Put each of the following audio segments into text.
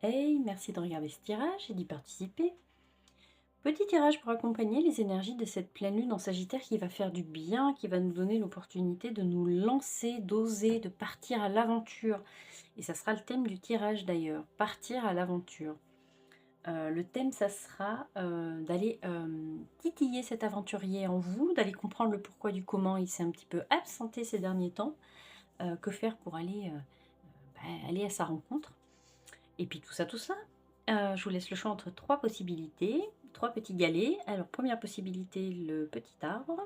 Hey, merci de regarder ce tirage et d'y participer. Petit tirage pour accompagner les énergies de cette pleine lune en Sagittaire qui va faire du bien, qui va nous donner l'opportunité de nous lancer, d'oser, de partir à l'aventure. Et ça sera le thème du tirage d'ailleurs, partir à l'aventure. Le thème, ça sera d'aller titiller cet aventurier en vous, d'aller comprendre le pourquoi du comment il s'est un petit peu absenté ces derniers temps. Que faire pour aller à sa rencontre. Et puis tout ça, je vous laisse le choix entre 3 possibilités, 3 petits galets. Alors première possibilité, le petit arbre,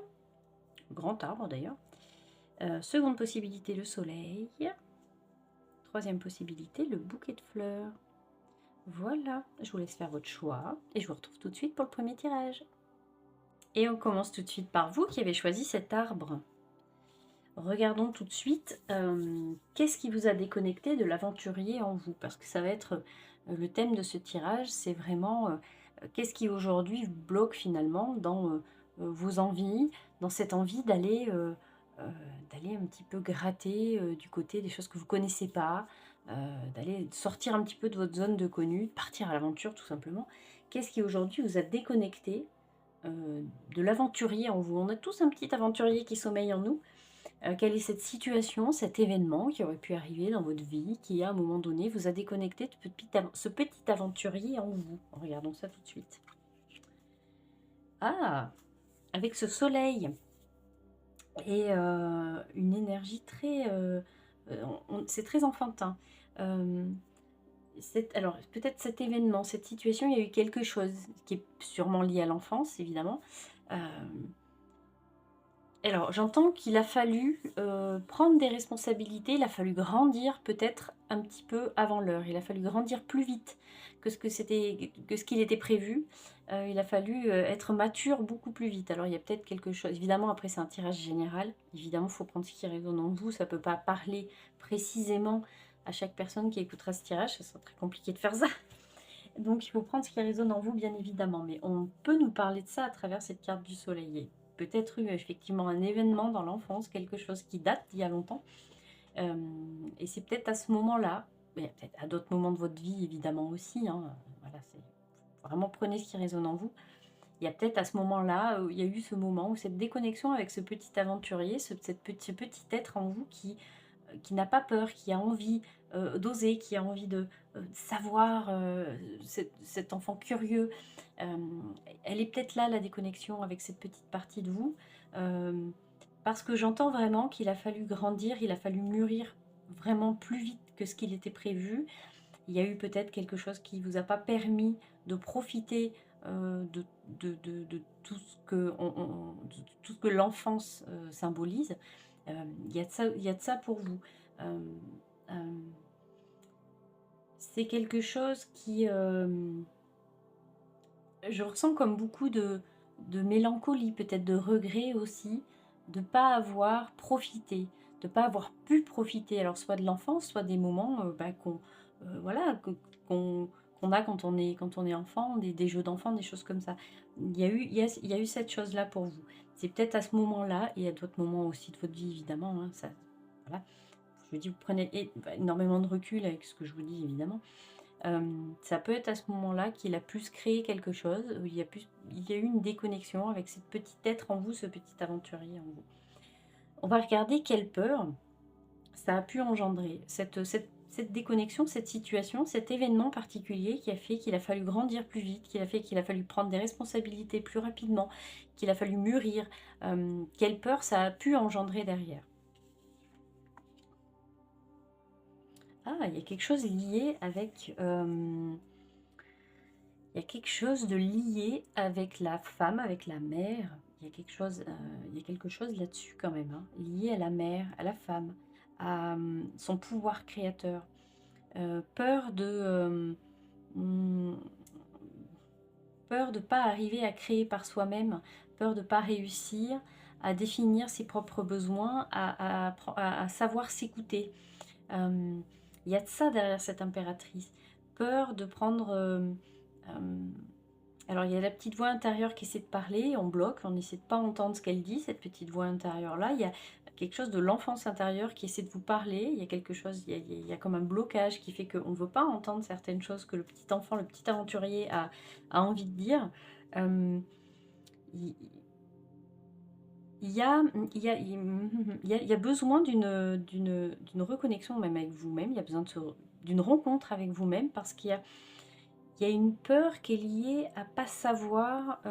grand arbre d'ailleurs. Seconde possibilité, le soleil. Troisième possibilité, le bouquet de fleurs. Voilà, je vous laisse faire votre choix et je vous retrouve tout de suite pour le premier tirage. Et on commence tout de suite par vous qui avez choisi cet arbre. Regardons tout de suite qu'est-ce qui vous a déconnecté de l'aventurier en vous, parce que ça va être le thème de ce tirage, c'est vraiment qu'est-ce qui aujourd'hui vous bloque finalement dans vos envies, dans cette envie d'aller un petit peu gratter du côté des choses que vous connaissez pas, d'aller sortir un petit peu de votre zone de connu, de partir à l'aventure tout simplement. Qu'est-ce qui aujourd'hui vous a déconnecté de l'aventurier en vous? On a tous un petit aventurier qui sommeille en nous. Quelle est cette situation, cet événement qui aurait pu arriver dans votre vie, qui à un moment donné vous a déconnecté de ce petit aventurier en vous? Regardons ça tout de suite. Ah! Avec ce soleil et une énergie très, c'est très enfantin. Hem, alors peut-être cet événement, cette situation, il y a eu quelque chose qui est sûrement lié à l'enfance évidemment. Hem Alors, j'entends qu'il a fallu, prendre des responsabilités, il a fallu grandir peut-être un petit peu avant l'heure. Il a fallu grandir plus vite que ce qu'il était prévu. Il a fallu, être mature beaucoup plus vite. Alors il y a peut-être quelque chose évidemment après c'est un tirage général. Évidemment, il faut prendre ce qui résonne en vous. Ça peut pas parler précisément à chaque personne qui écoutera ce tirage, ça serait très compliqué de faire ça. Donc il faut prendre ce qui résonne en vous, bien évidemment, mais on peut nous parler de ça à travers cette carte du soleil. Il y a peut-être eu effectivement un événement dans l'enfance, quelque chose qui date d'il y a longtemps. Et c'est peut-être à ce moment-là, mais peut-être à d'autres moments de votre vie évidemment aussi, hein, voilà, c'est vraiment prenez ce qui résonne en vous. Il y a peut-être à ce moment-là, il y a eu ce moment où cette déconnexion avec ce petit aventurier, ce petit être en vous qui n'a pas peur, qui a envie, d'oser, qui a envie de savoir, cet enfant curieux. Elle est peut-être là, la déconnexion avec cette petite partie de vous, hem, parce que j'entends vraiment qu'il a fallu grandir, il a fallu mûrir vraiment plus vite que ce qu'il était prévu. Il y a eu peut-être quelque chose qui vous a pas permis de profiter, de tout ce que de tout ce que l'enfance, symbolise. Il y a de ça pour vous. Hem, hem, c'est quelque chose qui, je ressens comme beaucoup de mélancolie, peut-être de regret aussi, de pas avoir profité, de pas avoir pu profiter, alors soit de l'enfance, soit des moments, voilà, qu'on qu'on a quand on est enfant, des jeux d'enfants, des choses comme ça. Il y a eu cette chose-là pour vous. C'est peut-être à ce moment-là et à d'autres moments aussi de votre vie évidemment, hein, ça voilà. Je vous dis, vous prenez énormément de recul avec ce que je vous dis évidemment. Ça peut être à ce moment-là qu'il a pu se créer quelque chose, où il y a eu une déconnexion avec cette petite être en vous, ce petit aventurier en vous. On va regarder quelle peur ça a pu engendrer, cette déconnexion, cette situation, cet événement particulier qui a fait qu'il a fallu grandir plus vite, qui a fait qu'il a fallu prendre des responsabilités plus rapidement, qu'il a fallu mûrir, quelle peur ça a pu engendrer derrière. Ah, il y a quelque chose lié avec, il y a quelque chose de lié avec la femme, avec la mère. Il y a quelque chose là-dessus quand même, hein, lié à la mère, à la femme, à, son pouvoir créateur. Peur mmh, peur de pas arriver à créer par soi-même, peur de pas réussir à définir ses propres besoins, à savoir s'écouter. Hem, il y a de ça derrière cette impératrice. Peur de prendre, hem alors il y a la petite voix intérieure qui essaie de parler, on bloque, on essaie de pas entendre ce qu'elle dit, cette petite voix intérieure-là. Il y a quelque chose de l'enfance intérieure qui essaie de vous parler. Il y a quelque chose, il y a comme un blocage qui fait qu'on ne veut pas entendre certaines choses que le petit enfant, le petit aventurier a envie de dire. Euh, il, il y a, il y a besoin d'une reconnexion même avec vous-même. Il y a besoin d'une rencontre avec vous-même parce il y a une peur qui est liée à pas savoir.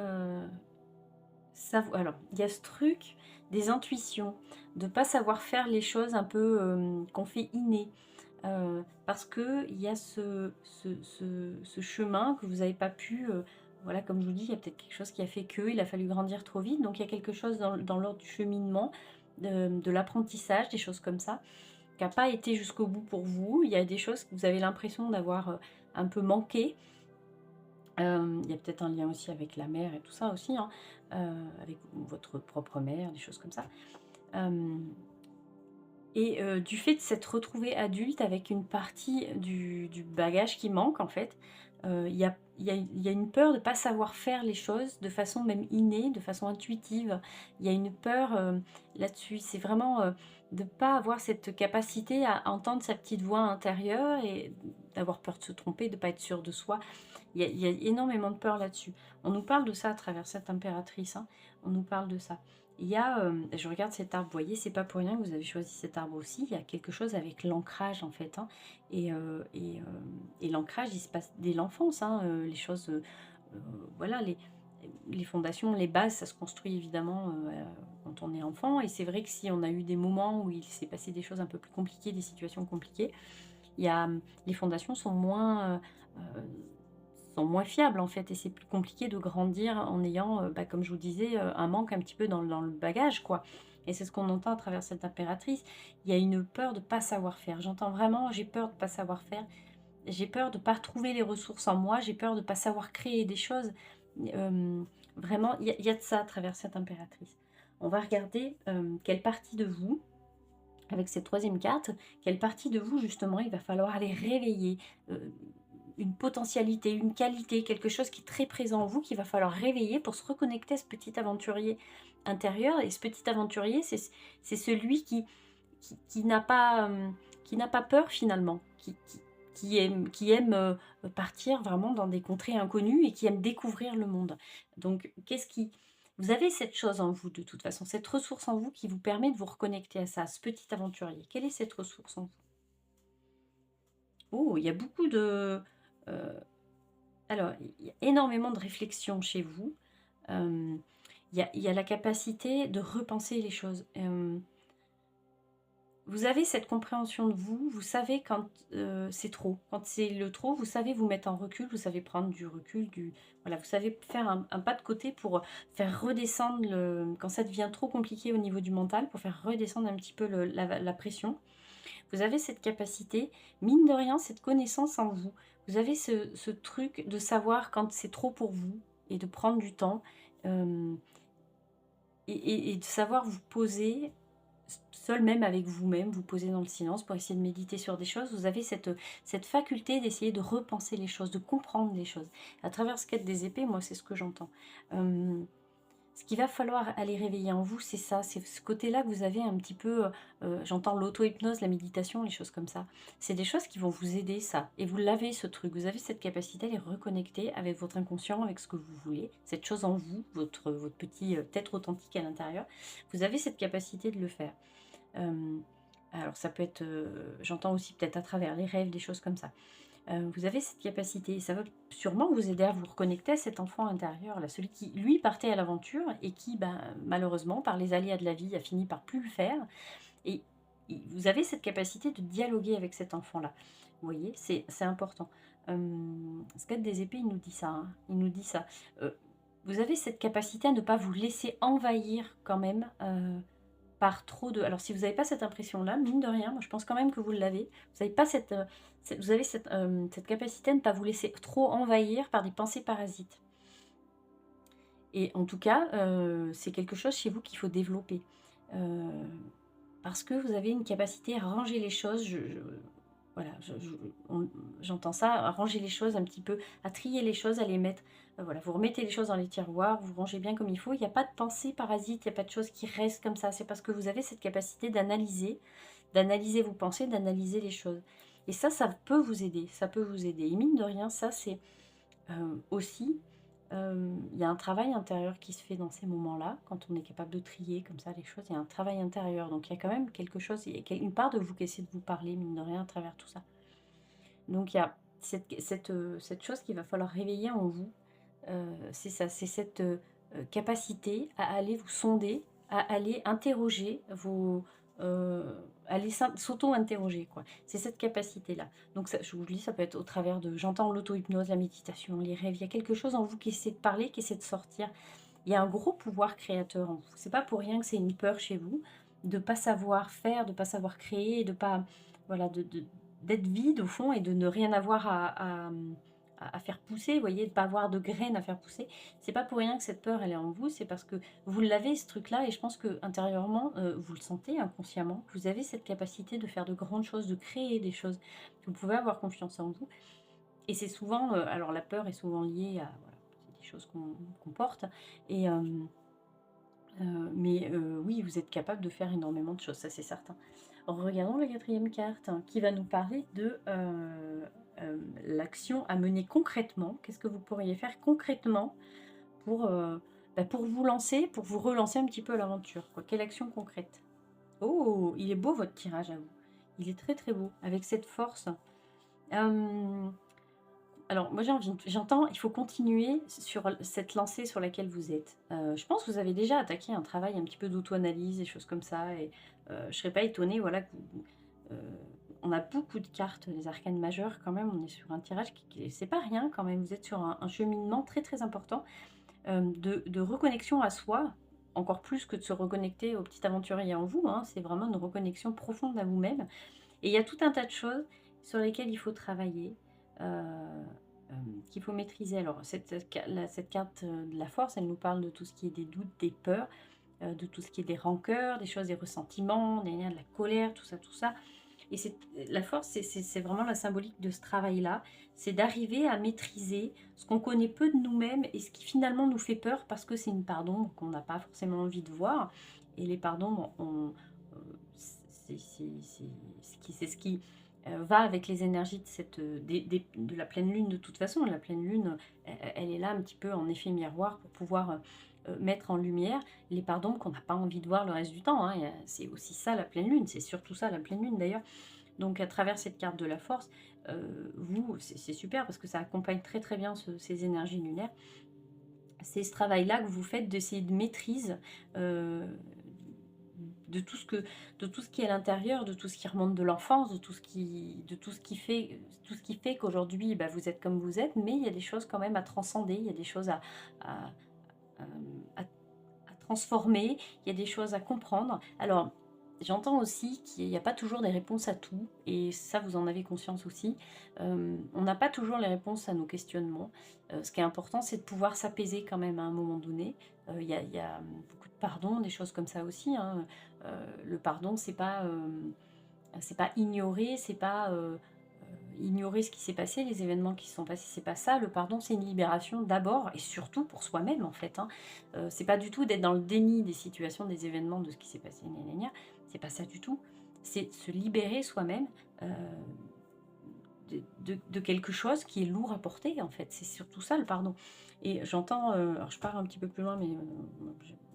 Alors, il y a ce truc des intuitions, de pas savoir faire les choses un peu qu'on fait inné. Parce qu'il y a ce chemin que vous n'avez pas pu, voilà, comme je vous dis, il y a peut-être quelque chose qui a fait que, il a fallu grandir trop vite. Donc il y a quelque chose dans l'ordre du cheminement, de l'apprentissage, des choses comme ça, qui n'a pas été jusqu'au bout pour vous. Il y a des choses que vous avez l'impression d'avoir un peu manqué. Il y a peut-être un lien aussi avec la mère et tout ça aussi, hein, avec votre propre mère, des choses comme ça. Et du fait de s'être retrouvé adulte avec une partie du bagage qui manque en fait, il y a une peur de ne pas savoir faire les choses de façon même innée, de façon intuitive. Il y a une peur, là-dessus. C'est vraiment, de ne pas avoir cette capacité à entendre sa petite voix intérieure et d'avoir peur de se tromper, de ne pas être sûr de soi. Il y a énormément de peur là-dessus. On nous parle de ça à travers cette impératrice, hein. On nous parle de ça. Il y a, je regarde cet arbre, vous voyez, c'est pas pour rien que vous avez choisi cet arbre aussi. Il y a quelque chose avec l'ancrage en fait, hein. Et l'ancrage, il se passe dès l'enfance, hein, les choses, voilà, les fondations, les bases, ça se construit évidemment quand on est enfant. Et c'est vrai que si on a eu des moments où il s'est passé des choses un peu plus compliquées, des situations compliquées, il y a, les fondations sont moins fiables en fait, et c'est plus compliqué de grandir en ayant, bah, comme je vous disais, un manque un petit peu dans le bagage quoi. Et c'est ce qu'on entend à travers cette impératrice. Il y a une peur de pas savoir faire. J'entends vraiment: «J'ai peur de pas savoir faire, j'ai peur de pas retrouver les ressources en moi, j'ai peur de pas savoir créer des choses». Vraiment, il y a de ça à travers cette impératrice. On va regarder, quelle partie de vous, avec cette troisième carte, quelle partie de vous justement il va falloir aller réveiller, heu, une potentialité, une qualité, quelque chose qui est très présent en vous, qu'il va falloir réveiller pour se reconnecter à ce petit aventurier intérieur. Et ce petit aventurier, c'est celui qui n'a pas, qui n'a pas peur finalement, qui aime partir vraiment dans des contrées inconnues et qui aime découvrir le monde. Donc, vous avez cette chose en vous de toute façon, cette ressource en vous qui vous permet de vous reconnecter à ça, à ce petit aventurier. Quelle est cette ressource en vous? Oh, il y a beaucoup de... euh, alors, il y a énormément de réflexion chez vous. Il y a la capacité de repenser les choses. Vous avez cette compréhension de vous, vous savez quand c'est trop. Quand c'est le trop, vous savez vous mettre en recul, vous savez prendre du recul, voilà, vous savez faire un pas de côté pour faire redescendre, quand ça devient trop compliqué au niveau du mental, pour faire redescendre un petit peu la pression. Vous avez cette capacité, mine de rien, cette connaissance en vous. Vous avez ce truc de savoir quand c'est trop pour vous et de prendre du temps, euh, et de savoir vous poser seul, même avec vous-même, vous poser dans le silence pour essayer de méditer sur des choses. Vous avez cette faculté d'essayer de repenser les choses, de comprendre les choses. À travers ce quête des épées, moi, c'est ce que j'entends. Ce qu'il va falloir aller réveiller en vous, c'est ça, c'est ce côté-là que vous avez un petit peu, j'entends l'auto-hypnose, la méditation, les choses comme ça. C'est des choses qui vont vous aider, ça. Et vous l'avez, ce truc. Vous avez cette capacité à les reconnecter avec votre inconscient, avec ce que vous voulez. Cette chose en vous, votre petit être authentique à l'intérieur. Vous avez cette capacité de le faire. Alors ça peut être, j'entends aussi peut-être à travers les rêves, des choses comme ça. Vous avez cette capacité et ça va sûrement vous aider à vous reconnecter à cet enfant intérieur là, celui qui lui partait à l'aventure et qui, ben, malheureusement par les aléas de la vie a fini par plus le faire. Et vous avez cette capacité de dialoguer avec cet enfant là. Vous voyez, c'est important. Ce qu'a des épées, il nous dit ça, hein, il nous dit ça. Heu, vous avez cette capacité à ne pas vous laisser envahir quand même, par trop de... Alors si vous n'avez pas cette impression-là, mine de rien, moi je pense quand même que vous l'avez. Vous avez pas vous avez cette capacité à ne pas vous laisser trop envahir par des pensées parasites. Et en tout cas, c'est quelque chose chez vous qu'il faut développer. Heu, Parce que vous avez une capacité à ranger les choses. voilà, j'entends ça, à ranger les choses un petit peu, à trier les choses, à les mettre, voilà, vous remettez les choses dans les tiroirs, vous rangez bien comme il faut. Il y a pas de pensée parasite, il y a pas de choses qui restent comme ça. C'est parce que vous avez cette capacité d'analyser vos pensées, d'analyser les choses. Et ça peut vous aider, ça peut vous aider. Et mine de rien, ça c'est, aussi, il y a un travail intérieur qui se fait dans ces moments-là, quand on est capable de trier comme ça les choses, il y a un travail intérieur. Donc il y a quand même quelque chose, il y a une part de vous qui essaie de vous parler, mine de rien, à travers tout ça. Donc il y a cette chose qu'il va falloir réveiller en vous, c'est ça, c'est cette, capacité à aller vous sonder, à aller interroger vos, heu, aller s'auto-interroger, quoi. C'est cette capacité-là. Donc ça, je vous le dis, ça peut être au travers de j'entends l'auto-hypnose, la méditation, les rêves. Il y a quelque chose en vous qui essaie de parler, qui essaie de sortir. Il y a un gros pouvoir créateur en vous. C'est pas pour rien que c'est une peur chez vous, de pas savoir faire, de pas savoir créer, de pas voilà, d'être vide au fond et de ne rien avoir à faire pousser, vous voyez? De pas avoir de graines à faire pousser. C'est pas pour rien que cette peur, elle est en vous, c'est parce que vous l'avez ce truc-là et je pense qu'intérieurement, vous le sentez inconsciemment, que vous avez cette capacité de faire de grandes choses, de créer des choses. Vous pouvez avoir confiance en vous et c'est souvent, alors la peur est souvent liée à voilà, c'est des choses qu'on porte et mais oui, vous êtes capable de faire énormément de choses, ça c'est certain. Regardons la quatrième carte hein, qui va nous parler de, l'action à mener concrètement. Qu'est-ce que vous pourriez faire concrètement pour, pour vous lancer, pour vous relancer un petit peu à l'aventure, quoi? Quelle action concrète? Oh! Il est beau votre tirage à vous. Il est très, très beau avec cette force. Hem alors moi j'entends, il faut continuer sur cette lancée sur laquelle vous êtes. Je pense que vous avez déjà attaqué un travail un petit peu d'auto-analyse, des choses comme ça et je serais pas étonnée, voilà, que vous on a beaucoup de cartes, des arcanes majeures quand même, on est sur un tirage qui c'est pas rien quand même. Vous êtes sur un cheminement très, très important, de reconnexion à soi, encore plus que de se reconnecter au petit aventurier en vous, hein. C'est vraiment une reconnexion profonde à vous-même et il y a tout un tas de choses sur lesquelles il faut travailler, qu'il faut maîtriser. Alors cette carte, de la force, elle nous parle de tout ce qui est des doutes, des peurs, de tout ce qui est des rancœurs, des choses, des ressentiments, de la colère, tout ça, tout ça. Et c'est la force, c'est vraiment la symbolique de ce travail-là. C'est d'arriver à maîtriser ce qu'on connaît peu de nous-mêmes et ce qui finalement nous fait peur parce que c'est une part d'ombre qu'on n'a pas forcément envie de voir. Et les parts d'ombre, c'est ce qui va avec les énergies de, de la pleine lune de toute façon. La pleine lune, elle est là un petit peu en effet miroir pour pouvoir mettre en lumière les parts d'ombre qu'on n'a pas envie de voir le reste du temps, hein. C'est aussi ça la pleine lune, c'est surtout ça la pleine lune d'ailleurs. Donc à travers cette carte de la force, vous, c'est super parce que ça accompagne très très bien ces énergies lunaires. C'est ce travail-là que vous faites d'essayer de maîtrise euh, de de tout ce qui est à l'intérieur, de tout ce qui remonte de l'enfance, de tout ce qui fait qu'aujourd'hui, bah, vous êtes comme vous êtes, mais il y a des choses quand même à transcender, il y a des choses à, euh, à transformer, il y a des choses à comprendre. Alors, j'entends aussi qu'il n'y a pas toujours des réponses à tout, et ça, vous en avez conscience aussi. On n'a pas toujours les réponses à nos questionnements. Ce qui est important, c'est de pouvoir s'apaiser quand même à un moment donné. Il y a beaucoup de pardon, des choses comme ça aussi, hein. Le pardon, c'est pas ignorer, c'est pas ignorer ce qui s'est passé, les événements qui se sont passés, c'est pas ça. Le pardon, c'est une libération d'abord et surtout pour soi-même en fait, hein. C'est pas du tout d'être dans le déni des situations, des événements, de ce qui s'est passé, gna gna gna. C'est pas ça du tout. C'est se libérer soi-même de quelque chose qui est lourd à porter en fait. C'est surtout ça le pardon. Et j'entends, alors je pars un petit peu plus loin, mais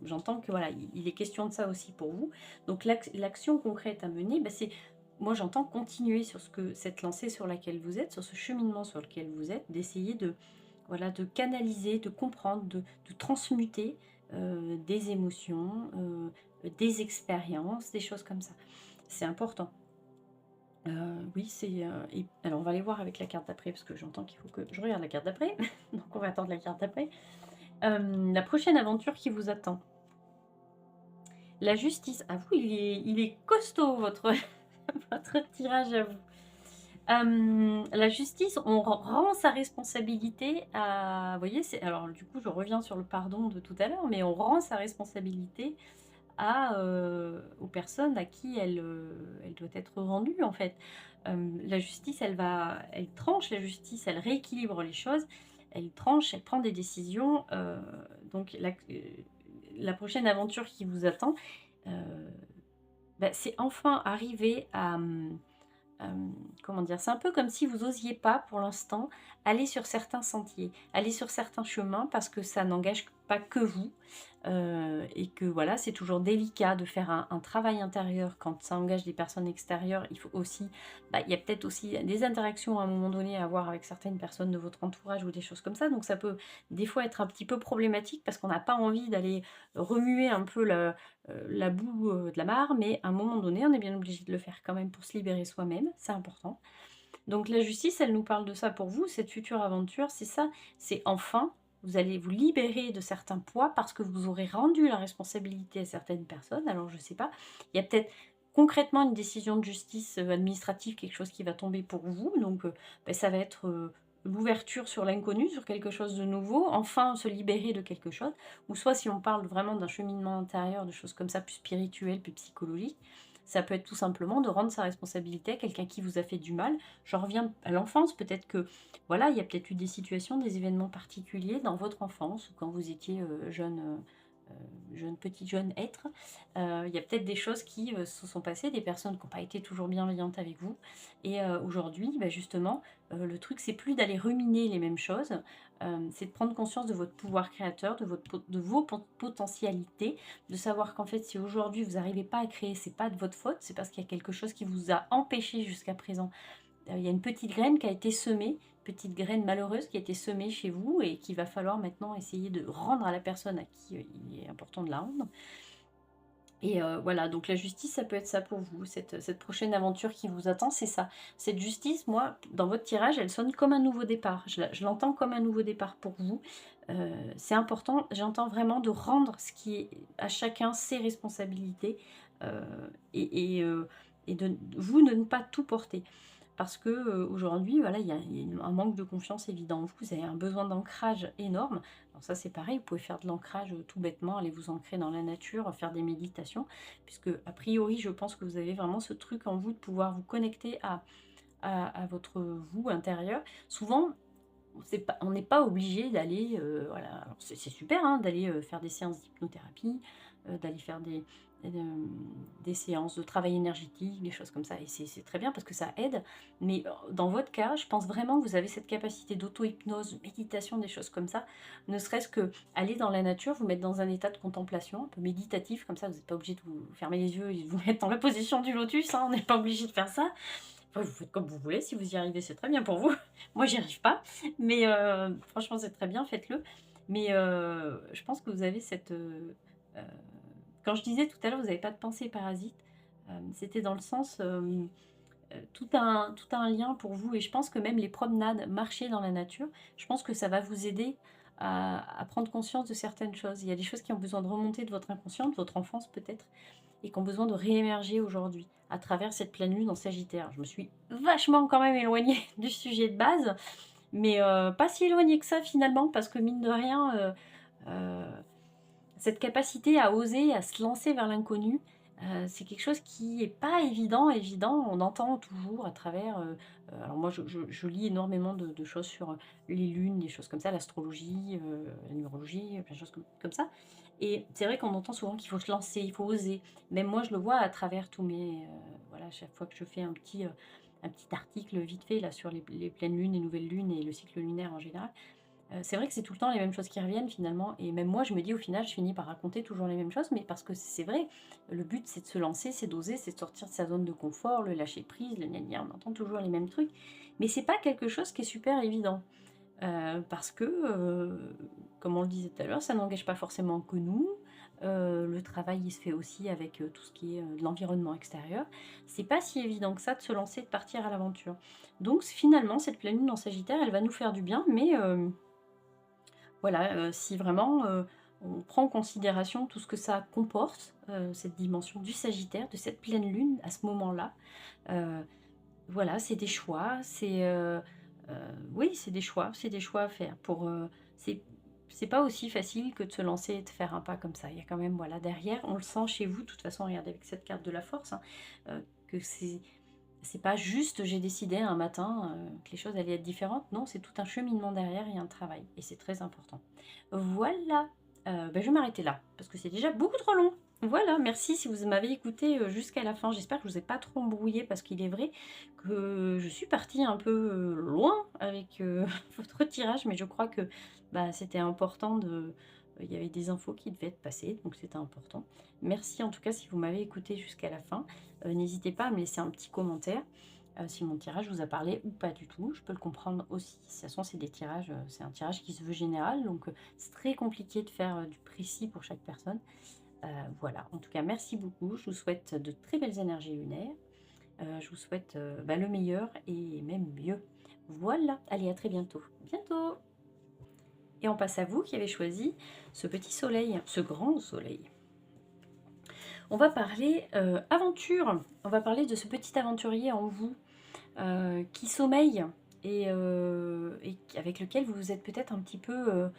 j'entends que voilà, il est question de ça aussi pour vous. Donc l'action concrète à mener, bah, c'est, moi j'entends continuer sur cette lancée sur laquelle vous êtes, sur ce cheminement sur lequel vous êtes, d'essayer de, voilà, de canaliser, de comprendre, de transmuter des émotions, des expériences, des choses comme ça. C'est important. Oui, et alors on va aller voir avec la carte d'après parce que j'entends qu'il faut que je regarde la carte d'après. Donc on va attendre la carte d'après. La prochaine aventure qui vous attend. La justice. Ah vous, il est costaud votre votre tirage à vous. La justice, on rend sa responsabilité à vous voyez, c'est alors du coup, je reviens sur le pardon de tout à l'heure, mais on rend sa responsabilité aux personnes à qui elle doit être rendue, en fait. La justice, elle tranche, la justice, elle rééquilibre les choses, elle tranche, elle prend des décisions, donc la prochaine aventure qui vous attend, heu, bah, c'est enfin arriver à, comment dire? C'est un peu comme si vous osiez pas, pour l'instant, aller sur certains sentiers, aller sur certains chemins parce que ça n'engage pas que vous, et que voilà, c'est toujours délicat de faire un travail intérieur quand ça engage des personnes extérieures. Il faut aussi, bah, il y a peut-être aussi des interactions à un moment donné à avoir avec certaines personnes de votre entourage ou des choses comme ça, donc ça peut des fois être un petit peu problématique parce qu'on n'a pas envie d'aller remuer un peu la boue, de la mare, mais à un moment donné, on est bien obligé de le faire quand même pour se libérer soi-même, c'est important. Donc la justice, elle nous parle de ça pour vous, cette future aventure, c'est ça, c'est enfin, vous allez vous libérer de certains poids parce que vous aurez rendu la responsabilité à certaines personnes. Alors je sais pas, il y a peut-être concrètement une décision de justice, administrative, quelque chose qui va tomber pour vous, donc bah, ça va être, l'ouverture sur l'inconnu, sur quelque chose de nouveau, enfin se libérer de quelque chose. Ou soit si on parle vraiment d'un cheminement intérieur, de choses comme ça, plus spirituelles, plus psychologiques, ça peut être tout simplement de rendre sa responsabilité à quelqu'un qui vous a fait du mal. J'en reviens à l'enfance, peut-être que, voilà, il y a peut-être eu des situations, des événements particuliers dans votre enfance, ou quand vous étiez, jeune être. Il y a peut-être des choses qui, se sont passées, des personnes qui n'ont pas été toujours bienveillantes avec vous et aujourd'hui, bah, justement, le truc, c'est plus d'aller ruminer les mêmes choses, c'est de prendre conscience de votre pouvoir créateur, de vos potentialités, de savoir qu'en fait, si aujourd'hui vous n'arrivez pas à créer, c'est pas de votre faute, c'est parce qu'il y a quelque chose qui vous a empêché jusqu'à présent. Il y a une petite graine qui a été semée, petite graine malheureuse qui a été semée chez vous et qu'il va falloir maintenant essayer de rendre à la personne à qui, il est important de la rendre. Et voilà, donc la justice, ça peut être ça pour vous. Cette prochaine aventure qui vous attend, c'est ça. Cette justice, moi, dans votre tirage, elle sonne comme un nouveau départ. Je l'entends comme un nouveau départ pour vous. C'est important, j'entends vraiment de rendre ce qui est à chacun ses responsabilités, heu et de vous de ne pas tout porter. Parce que, aujourd'hui, voilà, il y a un manque de confiance évident en vous. Vous avez un besoin d'ancrage énorme. Alors ça, c'est pareil, vous pouvez faire de l'ancrage, tout bêtement, aller vous ancrer dans la nature, faire des méditations, puisque a priori, je pense que vous avez vraiment ce truc en vous de pouvoir vous connecter à votre vous intérieur. Souvent, on n'est pas obligé d'aller, voilà, alors c'est super, hein, d'aller, faire des séances d'hypnothérapie, d'aller faire des séances de travail énergétique, des choses comme ça et c'est très bien parce que ça aide. Mais, dans votre cas, je pense vraiment que vous avez cette capacité d'auto-hypnose, méditation, des choses comme ça. Ne serait-ce que aller dans la nature, vous mettre dans un état de contemplation un peu méditatif comme ça, vous n'êtes pas obligé de vous fermer les yeux et de vous mettre dans la position du lotus, hein, on n'est pas obligé de faire ça. Après, vous faites comme vous voulez, si vous y arrivez, c'est très bien pour vous. Moi, j'y arrive pas, mais franchement, c'est très bien, faites-le. Mais je pense que vous avez heu, quand je disais tout à l'heure, vous n'avez pas de pensée parasite, c'était dans le sens, tout a un lien pour vous et je pense que même les promenades, marcher dans la nature, je pense que ça va vous aider à prendre conscience de certaines choses. Il y a des choses qui ont besoin de remonter de votre inconscient, de votre enfance peut-être et qui ont besoin de réémerger aujourd'hui, à travers cette pleine lune en Sagittaire. Je me suis vachement quand même éloignée du sujet de base, mais pas si éloignée que ça finalement, parce que mine de rien, heu, cette capacité à oser, à se lancer vers l'inconnu, c'est quelque chose qui est pas évident. On entend toujours à travers, alors moi je lis énormément de choses sur, les lunes, des choses comme ça, l'astrologie, la numérologie, plein de choses comme ça et c'est vrai qu'on entend souvent qu'il faut se lancer, il faut oser. Même moi je le vois à travers tous mes, voilà, chaque fois que je fais un petit article vite fait là sur les pleines lunes, les nouvelles lunes et le cycle lunaire en général. C'est vrai que c'est tout le temps les mêmes choses qui reviennent finalement et même moi je me dis au final je finis par raconter toujours les mêmes choses, mais parce que c'est vrai, le but c'est de se lancer, c'est d'oser, c'est de sortir de sa zone de confort, le lâcher prise, le gna gna, on entend toujours les mêmes trucs, mais c'est pas quelque chose qui est super évident. Parce que, comme on le disait tout à l'heure, ça n'engage pas forcément que nous. Le travail, il se fait aussi avec, tout ce qui est, de l'environnement extérieur. C'est pas si évident que ça de se lancer, de partir à l'aventure. Donc finalement, cette pleine lune en Sagittaire, elle va nous faire du bien, mais voilà, si vraiment, on prend en considération tout ce que ça comporte, cette dimension du Sagittaire, de cette pleine lune à ce moment-là, heu, voilà, c'est des choix, oui, c'est des choix à faire c'est c'est pas aussi facile que de se lancer et de faire un pas comme ça. Il y a quand même, voilà, derrière, on le sent chez vous, de toute façon, regardez avec cette carte de la force, hein, que c'est pas juste j'ai décidé un matin que les choses allaient être différentes. Non, c'est tout un cheminement derrière et un travail. Et c'est très important. Voilà. Ben, je vais m'arrêter là parce que c'est déjà beaucoup trop long. Voilà, merci si vous m'avez écouté jusqu'à la fin. J'espère que je ne vous ai pas trop embrouillé parce qu'il est vrai que je suis partie un peu loin avec votre tirage, mais je crois que bah, c'était important de... Il y avait des infos qui devaient être passées, donc c'était important. Merci en tout cas si vous m'avez écouté jusqu'à la fin. N'hésitez pas à me laisser un petit commentaire si mon tirage vous a parlé ou pas du tout. Je peux le comprendre aussi. De toute façon, c'est des tirages, c'est un tirage qui se veut général, donc c'est très compliqué de faire du précis pour chaque personne. Voilà, en tout cas, merci beaucoup. Je vous souhaite de très belles énergies lunaires. Je vous souhaite bah, le meilleur et même mieux. Voilà, allez, à très bientôt. Bientôt. Et on passe à vous qui avez choisi ce petit soleil, ce grand soleil. On va parler aventure. On va parler de ce petit aventurier en vous qui sommeille et avec lequel vous vous êtes peut-être un petit peu...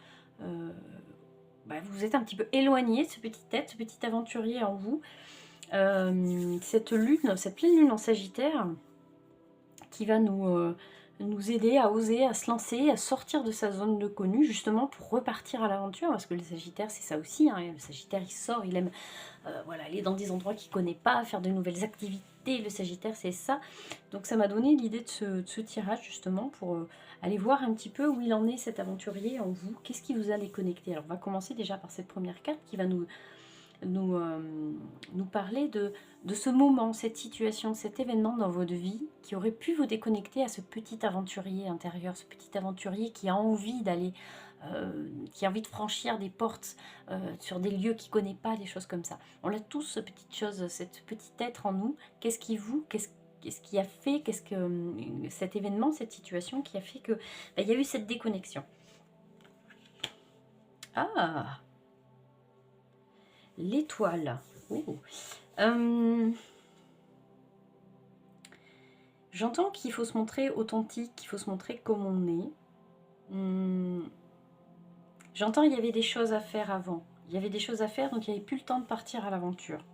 bah, vous êtes un petit peu éloigné de ce petit être, ce petit aventurier en vous. Cette lune, cette pleine lune en Sagittaire qui va nous aider à oser, à se lancer, à sortir de sa zone de connu, justement pour repartir à l'aventure, parce que le Sagittaire, c'est ça aussi, hein, le Sagittaire, il sort, il aime voilà, aller dans des endroits qu'il ne connaît pas, faire de nouvelles activités, le Sagittaire, c'est ça. Donc ça m'a donné l'idée de ce tirage, justement, pour aller voir un petit peu où il en est, cet aventurier en vous, qu'est-ce qui vous a les connecter. Alors on va commencer déjà par cette première carte qui va nous parler de ce moment, cette situation, cet événement dans votre vie qui aurait pu vous déconnecter à ce petit aventurier intérieur, ce petit aventurier qui a envie d'aller, qui a envie de franchir des portes sur des lieux qu'il ne connaît pas, des choses comme ça. On a tous ce petite chose, cette petite être en nous. Qu'est-ce qui a fait, cet événement, cette situation qui a fait que bah, il y a eu cette déconnexion. Ah, l'étoile. Oh. J'entends qu'il faut se montrer authentique, qu'il faut se montrer comme on est. J'entends qu'il y avait des choses à faire avant. Il y avait des choses à faire, donc il n'y avait plus le temps de partir à l'aventure.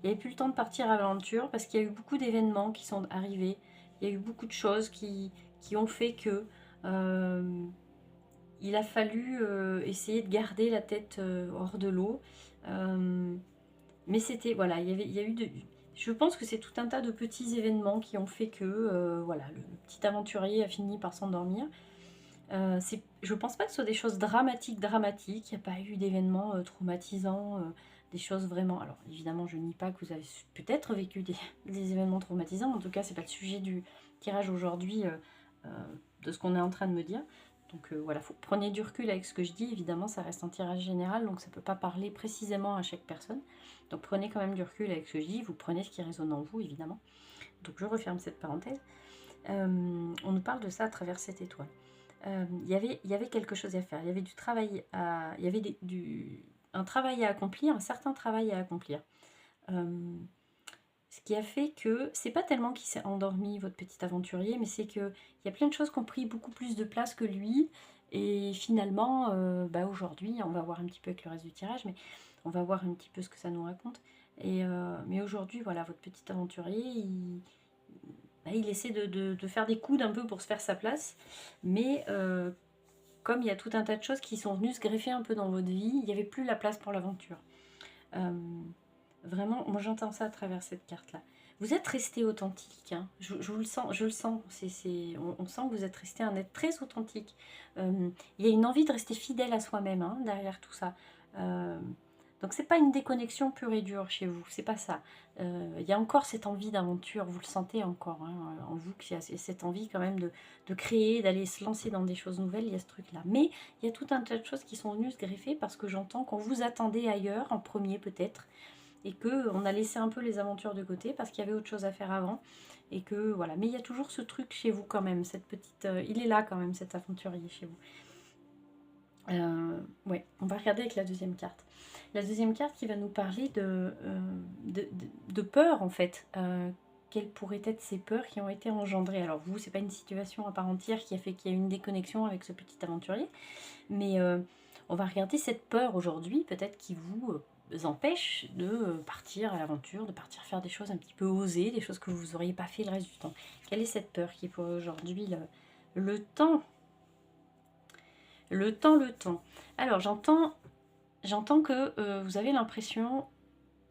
Il n'y avait plus le temps de partir à l'aventure parce qu'il y a eu beaucoup d'événements qui sont arrivés. Il y a eu beaucoup de choses qui ont fait que il a fallu essayer de garder la tête hors de l'eau. Mais c'était, voilà, il y a eu je pense que c'est tout un tas de petits événements qui ont fait que, voilà, le petit aventurier a fini par s'endormir. Je pense pas que ce soit des choses dramatiques. Il n'y a pas eu d'événements traumatisants, des choses vraiment... Alors, évidemment, je nie pas que vous avez peut-être vécu des événements traumatisants. En tout cas, c'est pas le sujet du tirage aujourd'hui de ce qu'on est en train de me dire. Donc voilà, prenez du recul avec ce que je dis. Évidemment, ça reste un tirage général, donc ça ne peut pas parler précisément à chaque personne. Donc prenez quand même du recul avec ce que je dis. Vous prenez ce qui résonne en vous, évidemment. Donc je referme cette parenthèse. On nous parle de ça à travers cette étoile. Il y avait quelque chose à faire. Il y avait du travail il y avait un travail à accomplir, un certain travail à accomplir. Ce qui a fait que c'est pas tellement qu'il s'est endormi, votre petit aventurier, mais c'est qu'il y a plein de choses qui ont pris beaucoup plus de place que lui. Et finalement, bah aujourd'hui, on va voir un petit peu avec le reste du tirage, mais on va voir un petit peu ce que ça nous raconte. Mais aujourd'hui, voilà, votre petit aventurier, il essaie de faire des coudes un peu pour se faire sa place. Mais comme il y a tout un tas de choses qui sont venues se greffer un peu dans votre vie, il n'y avait plus la place pour l'aventure. Vraiment, moi j'entends ça à travers cette carte-là. Vous êtes resté authentique, hein. Je vous le sens, je le sens. On sent que vous êtes resté un être très authentique. Il y a une envie de rester fidèle à soi-même hein, derrière tout ça. Donc c'est pas une déconnexion pure et dure chez vous, c'est pas ça. Il y a encore cette envie d'aventure, vous le sentez encore hein, en vous, qu'il y a cette envie quand même de créer, d'aller se lancer dans des choses nouvelles, il y a ce truc-là. Mais il y a tout un tas de choses qui sont venues se greffer parce que j'entends qu'on vous attendait ailleurs, en premier peut-être, et qu'on a laissé un peu les aventures de côté parce qu'il y avait autre chose à faire avant. Et que voilà, mais il y a toujours ce truc chez vous quand même, cette petite... il est là quand même, cet aventurier chez vous. Ouais, on va regarder avec la deuxième carte. La deuxième carte qui va nous parler de peur en fait. Quelles pourraient être ces peurs qui ont été engendrées. Alors vous, c'est pas une situation à part entière qui a fait qu'il y a eu une déconnexion avec ce petit aventurier, mais on va regarder cette peur aujourd'hui, peut-être qui vous empêche de partir à l'aventure, de partir faire des choses un petit peu osées, des choses que vous n'auriez pas fait le reste du temps. Quelle est cette peur qui est pour aujourd'hui le temps? Le temps, le temps. Alors, j'entends que vous avez l'impression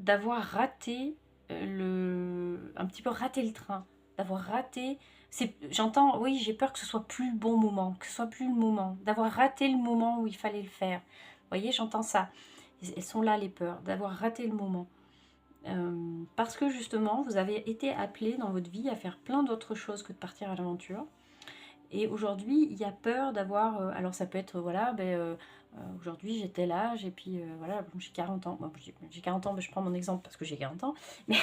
d'avoir raté un petit peu raté le train, d'avoir raté. J'entends, oui, j'ai peur que ce soit plus le bon moment, que ce soit plus le moment, d'avoir raté le moment où il fallait le faire. Vous voyez, j'entends ça. Elles sont là les peurs, d'avoir raté le moment. Parce que justement, vous avez été appelé dans votre vie à faire plein d'autres choses que de partir à l'aventure. Et aujourd'hui, il y a peur d'avoir... alors ça peut être, voilà, aujourd'hui j'étais l'âge et puis voilà, bon, j'ai 40 ans. Bon, j'ai 40 ans, mais je prends mon exemple parce que j'ai 40 ans. Mais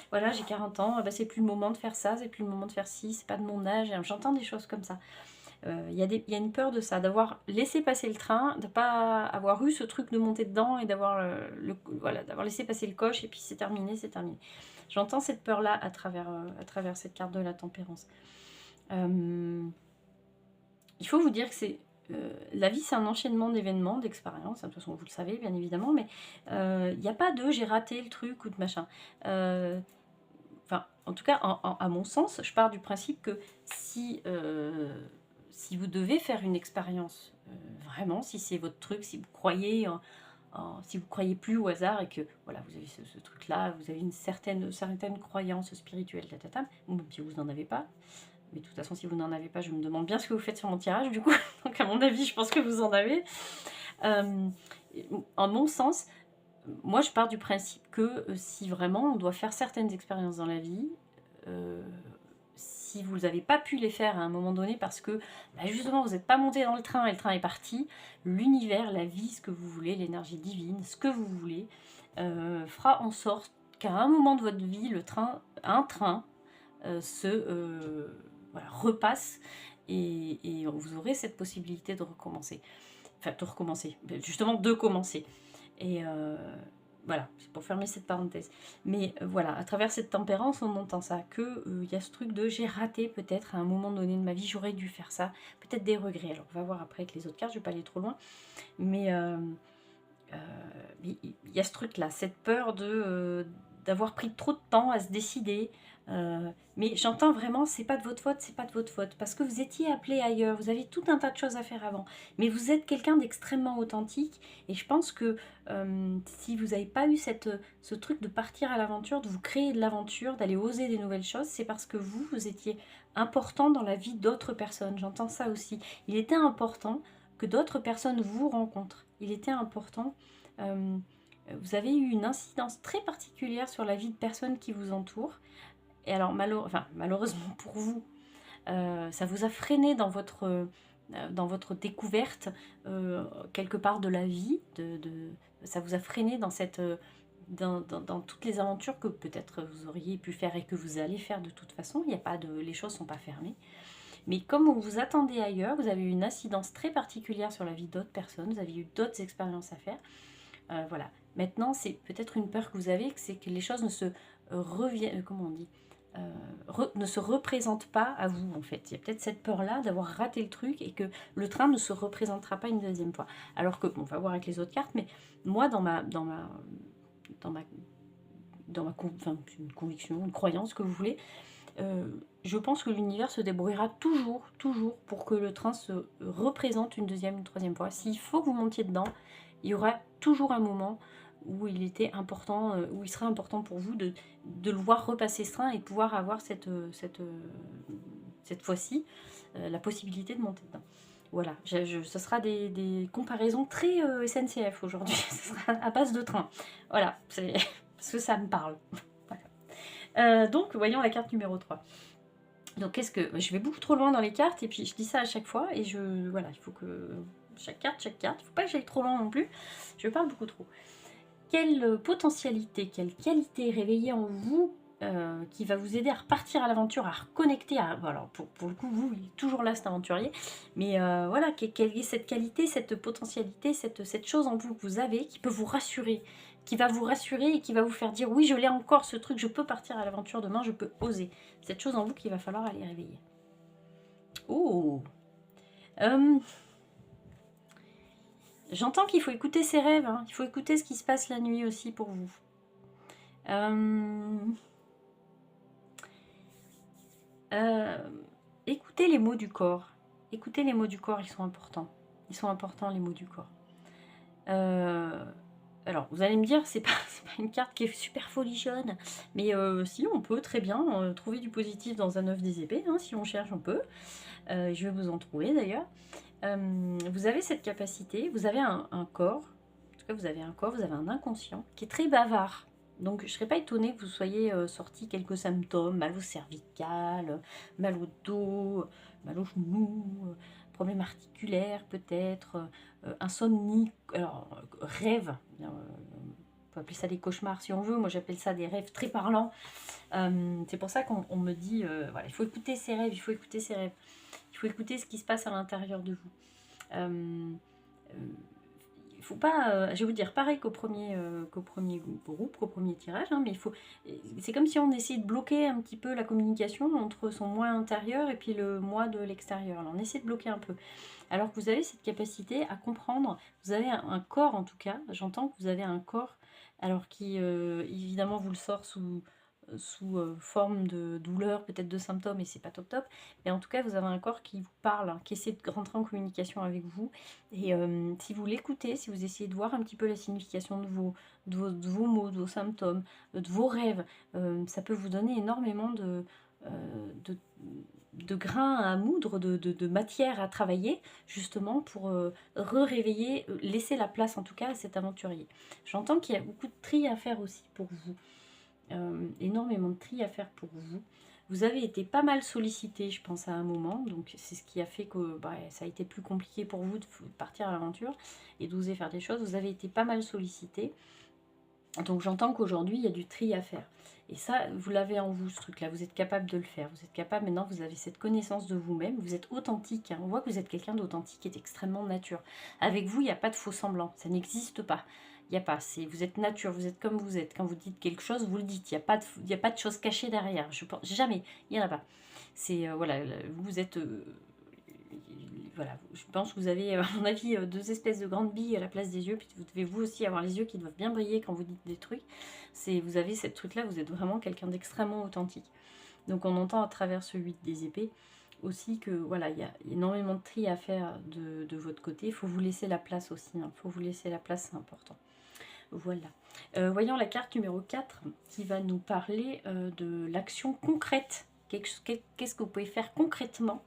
voilà, j'ai 40 ans, c'est plus le moment de faire ça, c'est plus le moment de faire ci, c'est pas de mon âge. J'entends des choses comme ça. Il y a une peur de ça, d'avoir laissé passer le train, de ne pas avoir eu ce truc de monter dedans et d'avoir voilà, d'avoir laissé passer le coche et puis c'est terminé, c'est terminé. J'entends cette peur-là à travers cette carte de la tempérance. Il faut vous dire que la vie, c'est un enchaînement d'événements, d'expériences. De toute façon, vous le savez, bien évidemment, mais il n'y a pas de j'ai raté le truc ou de machin. Enfin, en tout cas, à mon sens, je pars du principe que si vous devez faire une expérience, vraiment, si c'est votre truc, si vous croyez si vous croyez plus au hasard et que voilà, vous avez ce truc-là, vous avez une certaine croyance spirituelle, ou même si vous n'en avez pas. Mais de toute façon, si vous n'en avez pas, je me demande bien ce que vous faites sur mon tirage, du coup. Donc, à mon avis, je pense que vous en avez. En mon sens, moi, je pars du principe que si vraiment on doit faire certaines expériences dans la vie, si vous n'avez pas pu les faire à un moment donné parce que justement vous n'êtes pas monté dans le train et le train est parti, l'univers, la vie, ce que vous voulez, l'énergie divine, ce que vous voulez, fera en sorte qu'à un moment de votre vie, un train voilà, repasse et vous aurez cette possibilité de recommencer. Enfin, justement de commencer. Et voilà, c'est pour fermer cette parenthèse. Mais voilà, à travers cette tempérance, on entend ça, que y a ce truc de j'ai raté peut-être à un moment donné de ma vie, j'aurais dû faire ça, peut-être des regrets. Alors on va voir après avec les autres cartes, je vais pas aller trop loin, mais il y a ce truc-là, cette peur d'avoir pris trop de temps à se décider. Mais j'entends vraiment, c'est pas de votre faute, c'est pas de votre faute, parce que vous étiez appelé ailleurs, vous avez tout un tas de choses à faire avant, mais vous êtes quelqu'un d'extrêmement authentique, et je pense que si vous n'avez pas eu ce truc de partir à l'aventure, de vous créer de l'aventure, d'aller oser des nouvelles choses, c'est parce que vous étiez important dans la vie d'autres personnes. J'entends ça aussi. Il était important que d'autres personnes vous rencontrent. Il était important. Vous avez eu une incidence très particulière sur la vie de personnes qui vous entourent. Et alors, malheureusement pour vous, ça vous a freiné dans votre découverte quelque part de la vie. Ça vous a freiné dans toutes les aventures que peut-être vous auriez pu faire et que vous allez faire de toute façon. Les choses ne sont pas fermées. Mais comme on vous attendait ailleurs, vous avez eu une incidence très particulière sur la vie d'autres personnes, vous avez eu d'autres expériences à faire. Voilà. Maintenant, c'est peut-être une peur que vous avez, c'est que les choses ne se reviennent, comment on dit, ne se représentent pas à vous, en fait. Il y a peut-être cette peur-là d'avoir raté le truc et que le train ne se représentera pas une deuxième fois. Alors que, on va voir avec les autres cartes, mais moi, une conviction, une croyance que vous voulez, je pense que l'univers se débrouillera toujours pour que le train se représente une deuxième, une troisième fois. S'il faut que vous montiez dedans, il y aura toujours un moment où il était important, où il serait important pour vous de le voir repasser ce train et de pouvoir avoir cette fois-ci la possibilité de monter dedans. Voilà, ce sera des comparaisons très SNCF aujourd'hui, ce sera à base de train. Voilà, parce que ça me parle. Donc, voyons la carte numéro 3. Donc, je vais beaucoup trop loin dans les cartes, et puis je dis ça à chaque fois, et voilà, il faut que... Chaque carte, il ne faut pas que j'aille trop loin non plus, je parle beaucoup trop. Quelle potentialité, quelle qualité réveillée en vous qui va vous aider à repartir à l'aventure, à reconnecter alors pour le coup, vous, il est toujours là cet aventurier, mais voilà, quelle est cette qualité, cette potentialité, cette chose en vous que vous avez, qui peut vous rassurer, qui va vous rassurer et qui va vous faire dire oui, je l'ai encore, ce truc, je peux partir à l'aventure demain, je peux oser. Cette chose en vous qu'il va falloir aller réveiller. Oh J'entends qu'il faut écouter ses rêves, hein. Il faut écouter ce qui se passe la nuit aussi pour vous. Écoutez les mots du corps. Écoutez les mots du corps, ils sont importants. Ils sont importants, les mots du corps. Alors, vous allez me dire, c'est pas une carte qui est super folichonne, mais si, on peut très bien trouver du positif dans un 9 des épées, hein, si on cherche, on peut. Je vais vous en trouver d'ailleurs. Vous avez cette capacité, vous avez un corps, en tout cas vous avez un corps, vous avez un inconscient qui est très bavard. Donc je ne serais pas étonnée que vous soyez sorti quelques symptômes, mal au cervical, mal au dos, mal au genou, problème articulaire peut-être, insomnie, alors rêve, on peut appeler ça des cauchemars si on veut, moi j'appelle ça des rêves très parlants. C'est pour ça qu'on me dit, voilà, il faut écouter ses rêves, il faut écouter ses rêves. Il faut écouter ce qui se passe à l'intérieur de vous. Il faut pas, je vais vous dire, pareil qu'au premier groupe, qu'au premier tirage, hein, mais c'est comme si on essayait de bloquer un petit peu la communication entre son moi intérieur et puis le moi de l'extérieur. Alors on essaie de bloquer un peu. Alors que vous avez cette capacité à comprendre, vous avez un corps en tout cas, j'entends que vous avez un corps, alors qui évidemment vous le sort sous forme de douleur, peut-être de symptômes, et c'est pas top top, mais en tout cas vous avez un corps qui vous parle, hein, qui essaie de rentrer en communication avec vous, et si vous l'écoutez, si vous essayez de voir un petit peu la signification de vos mots, de vos symptômes, de vos rêves, ça peut vous donner énormément de, de grains à moudre, de matière à travailler, justement pour réveiller laisser la place en tout cas à cet aventurier. J'entends qu'il y a beaucoup de tri à faire aussi pour vous. Énormément de tri à faire pour vous. Vous avez été pas mal sollicité, je pense, à un moment, donc c'est ce qui a fait que ça a été plus compliqué pour vous de partir à l'aventure et d'oser faire des choses. Vous avez été pas mal sollicité, donc j'entends qu'aujourd'hui il y a du tri à faire. Et ça, vous l'avez en vous, ce truc-là, vous êtes capable de le faire, vous êtes capable, maintenant vous avez cette connaissance de vous-même, vous êtes authentique, hein. On voit que vous êtes quelqu'un d'authentique et d'extrêmement nature. Avec vous, il n'y a pas de faux semblant, ça n'existe pas. Il n'y a pas, vous êtes nature, vous êtes comme vous êtes. Quand vous dites quelque chose, vous le dites, il n'y a pas de choses cachées derrière, je pense, jamais, il n'y en a pas. C'est, voilà, vous êtes... voilà, je pense que vous avez, à mon avis, deux espèces de grandes billes à la place des yeux, puis vous devez vous aussi avoir les yeux qui doivent bien briller quand vous dites des trucs. Vous avez cette truc-là, vous êtes vraiment quelqu'un d'extrêmement authentique. Donc on entend à travers ce 8 des épées aussi que voilà, il y a énormément de tri à faire de votre côté. Il faut vous laisser la place aussi, il faut vous laisser la place, c'est important. Voilà. Voyons la carte numéro 4 qui va nous parler de l'action concrète. Qu'est-ce que vous pouvez faire concrètement?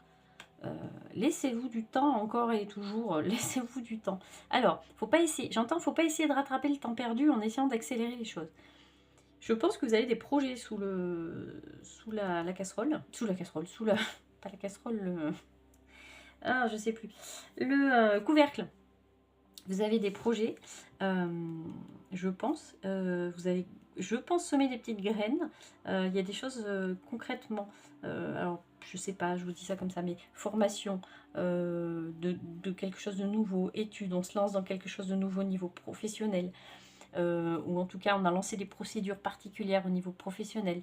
Laissez-vous du temps encore et toujours, laissez-vous du temps. Alors, faut pas essayer, j'entends, faut pas essayer de rattraper le temps perdu en essayant d'accélérer les choses. Je pense que vous avez des projets sous la casserole, pas la casserole, je sais plus, le couvercle. Vous avez des projets, je pense, je pense semer des petites graines. Il y a des choses concrètement, alors je sais pas, je vous dis ça comme ça, mais formation de quelque chose de nouveau, études, on se lance dans quelque chose de nouveau au niveau professionnel. Ou en tout cas on a lancé des procédures particulières au niveau professionnel.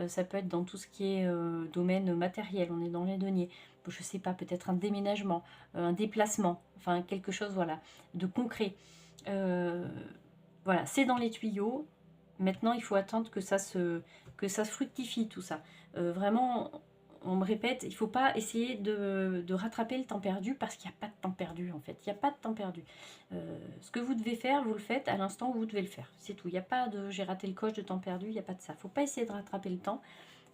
Ça peut être dans tout ce qui est domaine matériel, on est dans les deniers, je sais pas, peut-être un déménagement, un déplacement, enfin quelque chose voilà, de concret. Voilà, c'est dans les tuyaux. Maintenant il faut attendre que ça se fructifie tout ça. Vraiment, on me répète, il ne faut pas essayer de rattraper le temps perdu parce qu'il n'y a pas de temps perdu en fait. Il n'y a pas de temps perdu. Ce que vous devez faire, vous le faites à l'instant où vous devez le faire. C'est tout. Il n'y a pas de j'ai raté le coche de temps perdu, il n'y a pas de ça. Il ne faut pas essayer de rattraper le temps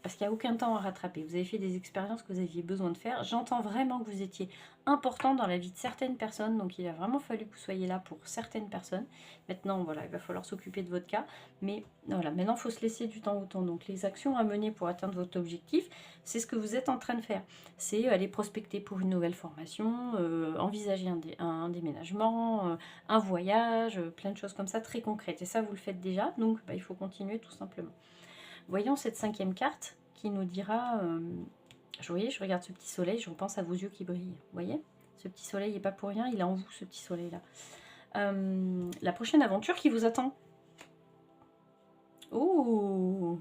parce qu'il n'y a aucun temps à rattraper. Vous avez fait des expériences que vous aviez besoin de faire. J'entends vraiment que vous étiez important dans la vie de certaines personnes, donc il a vraiment fallu que vous soyez là pour certaines personnes. Maintenant, voilà, il va falloir s'occuper de votre cas, mais voilà, maintenant, il faut se laisser du temps au temps. Donc les actions à mener pour atteindre votre objectif, c'est ce que vous êtes en train de faire. C'est aller prospecter pour une nouvelle formation, envisager un déménagement, un voyage, plein de choses comme ça, très concrètes. Et ça, vous le faites déjà, donc il faut continuer tout simplement. Voyons cette 5e carte qui nous dira, vous voyez, je regarde ce petit soleil, je repense à vos yeux qui brillent. Vous voyez, ce petit soleil n'est pas pour rien, il est en vous, ce petit soleil-là. La prochaine aventure qui vous attend. Oh,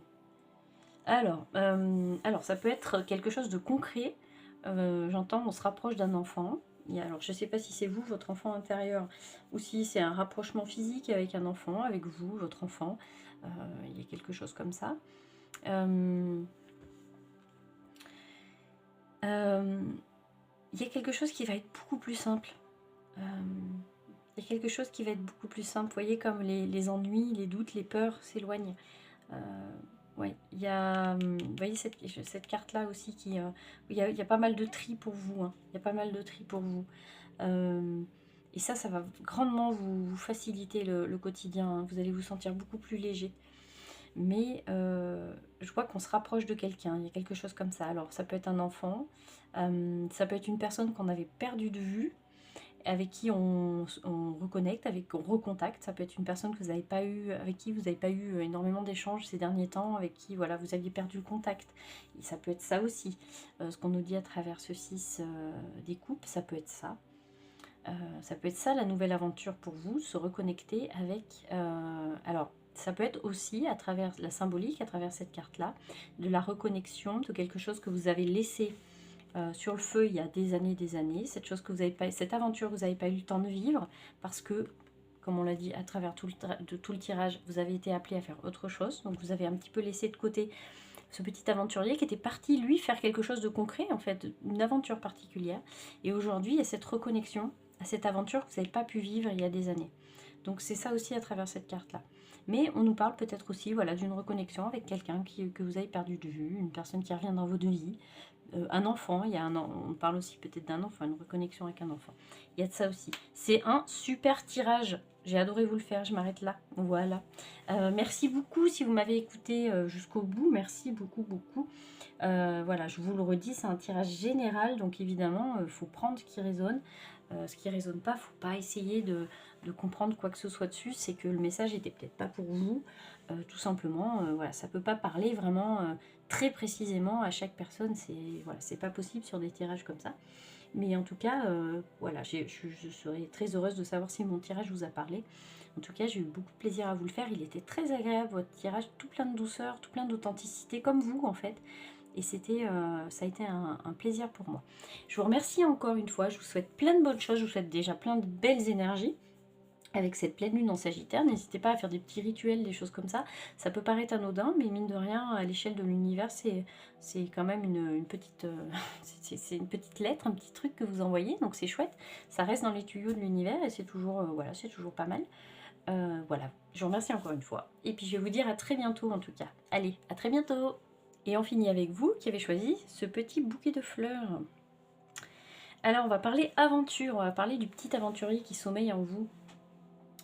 alors, ça peut être quelque chose de concret. J'entends, on se rapproche d'un enfant. Alors, je ne sais pas si c'est vous, votre enfant intérieur, ou si c'est un rapprochement physique avec un enfant, avec vous, votre enfant. Euh, il y a quelque chose comme ça. Euh, euh, il y a quelque chose qui va être beaucoup plus simple. Euh, il y a quelque chose qui va être beaucoup plus simple. Vous voyez comme les ennuis, les doutes, les peurs s'éloignent. Ouais, il y a, vous voyez cette carte-là aussi il y a pas mal de tri pour vous, hein. Il y a pas mal de tri pour vous. Euh, et ça va grandement vous faciliter le quotidien, hein. Vous allez vous sentir beaucoup plus léger. Mais je vois qu'on se rapproche de quelqu'un, il y a quelque chose comme ça. Alors ça peut être un enfant, ça peut être une personne qu'on avait perdue de vue, avec qui on reconnecte, avec qu'on recontacte. Ça peut être une personne que vous n'avez pas eu, avec qui vous n'avez pas eu énormément d'échanges ces derniers temps, avec qui voilà, vous aviez perdu le contact. Et ça peut être ça aussi. Ce qu'on nous dit à travers ce 6 des coupes, ça peut être ça. Ça peut être ça la nouvelle aventure pour vous, se reconnecter avec... alors, ça peut être aussi à travers la symbolique, à travers cette carte-là, de la reconnexion, de quelque chose que vous avez laissé sur le feu il y a des années, cette chose que vous avez pas, cette aventure que vous n'avez pas eu le temps de vivre, parce que, comme on l'a dit, à travers tout le tirage, vous avez été appelé à faire autre chose, donc vous avez un petit peu laissé de côté ce petit aventurier qui était parti, lui, faire quelque chose de concret, en fait, une aventure particulière. Et aujourd'hui, il y a cette reconnexion à cette aventure que vous n'avez pas pu vivre il y a des années. Donc c'est ça aussi à travers cette carte-là. Mais on nous parle peut-être aussi voilà, d'une reconnexion avec quelqu'un que vous avez perdu de vue, une personne qui revient dans votre vie, un enfant, on parle aussi peut-être d'un enfant, une reconnexion avec un enfant. Il y a de ça aussi. C'est un super tirage. J'ai adoré vous le faire, je m'arrête là. Voilà. Merci beaucoup si vous m'avez écouté jusqu'au bout. Merci beaucoup, beaucoup. Voilà, je vous le redis, c'est un tirage général, donc évidemment, il faut prendre ce qui résonne. Ce qui ne résonne pas, il ne faut pas essayer de comprendre quoi que ce soit dessus, c'est que le message n'était peut-être pas pour vous, tout simplement. Voilà, ça ne peut pas parler vraiment très précisément à chaque personne, c'est pas possible sur des tirages comme ça. Mais en tout cas, voilà, je serais très heureuse de savoir si mon tirage vous a parlé. En tout cas, j'ai eu beaucoup de plaisir à vous le faire. Il était très agréable, votre tirage, tout plein de douceur, tout plein d'authenticité, comme vous en fait. Et ça a été un plaisir pour moi. Je vous remercie encore une fois. Je vous souhaite plein de bonnes choses. Je vous souhaite déjà plein de belles énergies avec cette pleine lune en Sagittaire. N'hésitez pas à faire des petits rituels, des choses comme ça. Ça peut paraître anodin, mais mine de rien, à l'échelle de l'univers, c'est quand même une petite... c'est une petite lettre, un petit truc que vous envoyez, donc c'est chouette. Ça reste dans les tuyaux de l'univers et c'est toujours, voilà, c'est toujours pas mal. Voilà, je vous remercie encore une fois. Et puis je vais vous dire à très bientôt en tout cas. Allez, à très bientôt. Et on finit avec vous qui avez choisi ce petit bouquet de fleurs. Alors on va parler aventure, on va parler du petit aventurier qui sommeille en vous.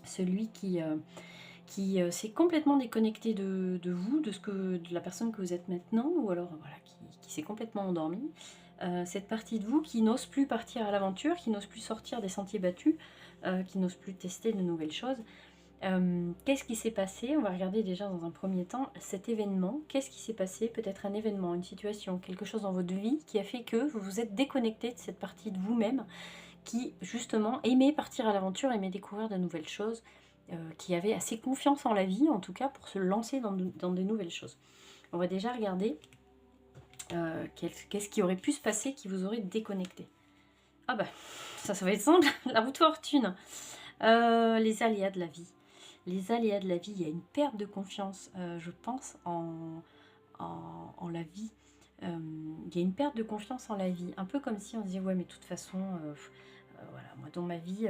Celui qui s'est complètement déconnecté de vous, de la personne que vous êtes maintenant, ou alors voilà, qui s'est complètement endormi. Cette partie de vous qui n'ose plus partir à l'aventure, qui n'ose plus sortir des sentiers battus, qui n'ose plus tester de nouvelles choses. Qu'est-ce qui s'est passé? On va regarder déjà dans un premier temps cet événement. Qu'est-ce qui s'est passé? Peut-être un événement, une situation, quelque chose dans votre vie qui a fait que vous vous êtes déconnecté de cette partie de vous-même qui justement aimait partir à l'aventure, aimait découvrir de nouvelles choses, qui avait assez confiance en la vie en tout cas pour se lancer dans des nouvelles choses. On va déjà regarder qu'est-ce qui aurait pu se passer qui vous aurait déconnecté. Ah bah ça va être simple, la roue de fortune. Les aléas de la vie. Les aléas de la vie, il y a une perte de confiance, je pense, en la vie. Il y a une perte de confiance en la vie. Un peu comme si on se disait, ouais, mais de toute façon, voilà, moi dans ma vie,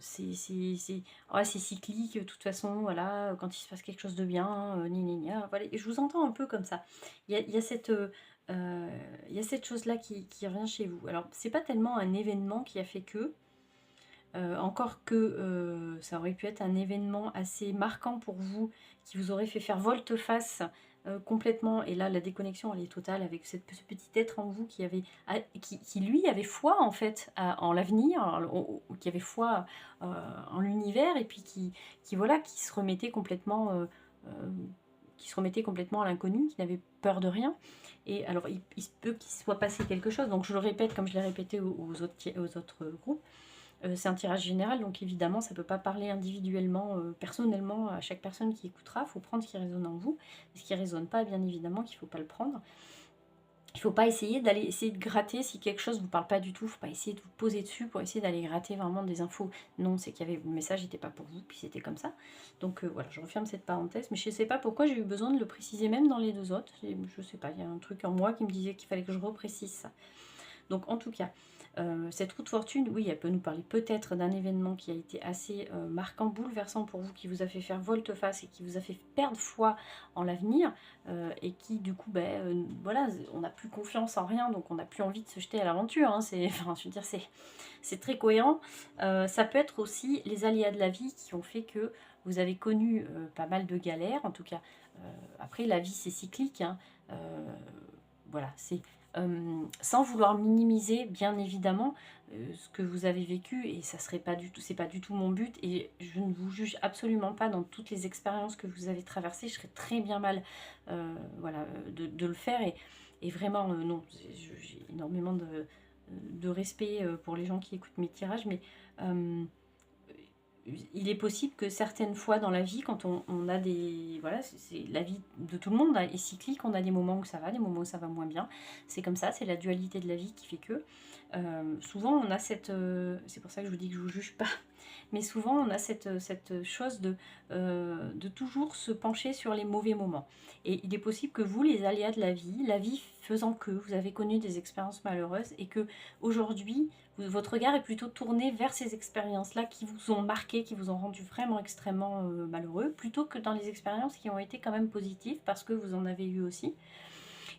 c'est cyclique, de toute façon, voilà, quand il se passe quelque chose de bien, voilà. Et je vous entends un peu comme ça. Il y a cette chose-là qui revient chez vous. Alors, c'est pas tellement un événement qui a fait que, encore que ça aurait pu être un événement assez marquant pour vous, qui vous aurait fait faire volte-face complètement, et là la déconnexion elle est totale avec ce petit être en vous qui lui avait foi en fait en l'avenir, qui avait foi en l'univers, et puis voilà, qui se remettait complètement à l'inconnu, qui n'avait peur de rien. Et alors il se peut qu'il soit passé quelque chose, donc je le répète comme je l'ai répété aux autres groupes. C'est un tirage général, donc évidemment, ça ne peut pas parler individuellement, personnellement à chaque personne qui écoutera. Il faut prendre ce qui résonne en vous. Et ce qui ne résonne pas, bien évidemment, qu'il ne faut pas le prendre. Il ne faut pas essayer d'aller essayer de gratter si quelque chose ne vous parle pas du tout. Il ne faut pas essayer de vous poser dessus pour essayer d'aller gratter vraiment des infos. Non, c'est qu'il y avait le message n'était pas pour vous, puis c'était comme ça. Donc voilà, je referme cette parenthèse. Mais je ne sais pas pourquoi j'ai eu besoin de le préciser même dans les deux autres. Je ne sais pas, il y a un truc en moi qui me disait qu'il fallait que je reprécise ça. Donc en tout cas, cette roue de fortune, oui, elle peut nous parler peut-être d'un événement qui a été assez marquant, bouleversant pour vous, qui vous a fait faire volte-face et qui vous a fait perdre foi en l'avenir, et qui du coup, voilà, on n'a plus confiance en rien, donc on n'a plus envie de se jeter à l'aventure. Hein, enfin, je veux dire, c'est très cohérent. Ça peut être aussi les aléas de la vie qui ont fait que vous avez connu pas mal de galères, en tout cas. Après, la vie, c'est cyclique. Hein, voilà, sans vouloir minimiser, bien évidemment, ce que vous avez vécu, et ça serait pas du tout, c'est pas du tout mon but, et je ne vous juge absolument pas dans toutes les expériences que vous avez traversées. Je serais très bien mal, voilà, de le faire, et vraiment, non, j'ai énormément de respect pour les gens qui écoutent mes tirages, mais il est possible que certaines fois dans la vie, quand on a des... Voilà, c'est la vie de tout le monde est cyclique, on a des moments où ça va, des moments où ça va moins bien. C'est comme ça, c'est la dualité de la vie qui fait que... souvent, on a cette... c'est pour ça que je vous dis que je ne vous juge pas. Mais souvent, on a cette chose de toujours se pencher sur les mauvais moments. Et il est possible que vous, les aléas de la vie faisant que vous avez connu des expériences malheureuses, et que aujourd'hui, votre regard est plutôt tourné vers ces expériences-là qui vous ont marqué, qui vous ont rendu vraiment extrêmement malheureux, plutôt que dans les expériences qui ont été quand même positives, parce que vous en avez eu aussi.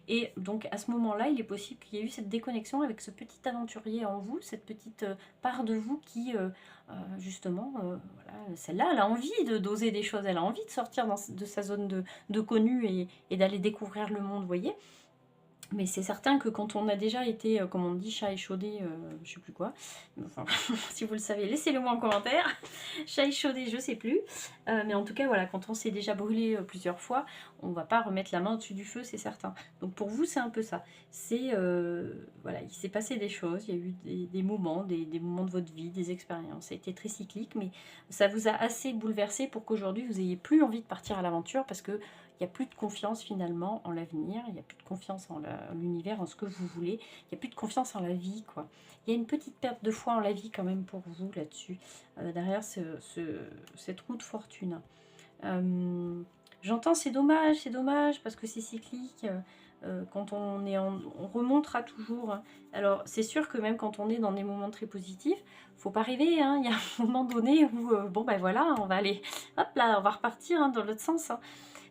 Et donc à ce moment-là, il est possible qu'il y ait eu cette déconnexion avec ce petit aventurier en vous, cette petite part de vous qui, justement, voilà, celle-là, elle a envie d'oser des choses, elle a envie de sortir de sa zone de connu, et d'aller découvrir le monde, vous voyez. Mais c'est certain que quand on a déjà été, comme on dit, chat échaudé, je sais plus quoi, enfin, si vous le savez, laissez-le moi en commentaire, chat échaudé, je sais plus, mais en tout cas, voilà, quand on s'est déjà brûlé plusieurs fois, on va pas remettre la main au-dessus du feu, c'est certain. Donc pour vous, c'est un peu ça. C'est, voilà, il s'est passé des choses, il y a eu des moments, des moments de votre vie, des expériences, ça a été très cyclique, mais ça vous a assez bouleversé pour qu'aujourd'hui, vous ayez plus envie de partir à l'aventure, parce que il n'y a plus de confiance finalement en l'avenir, il n'y a plus de confiance en l'univers, en ce que vous voulez, il n'y a plus de confiance en la vie, quoi. Il y a une petite perte de foi en la vie quand même pour vous là-dessus, derrière cette roue de fortune. J'entends c'est dommage, parce que c'est cyclique, quand on remontera toujours. Hein. Alors c'est sûr que même quand on est dans des moments très positifs, faut pas rêver, hein. Il y a un moment donné où, bon ben voilà, on va aller, hop là, on va repartir hein, dans l'autre sens. Hein.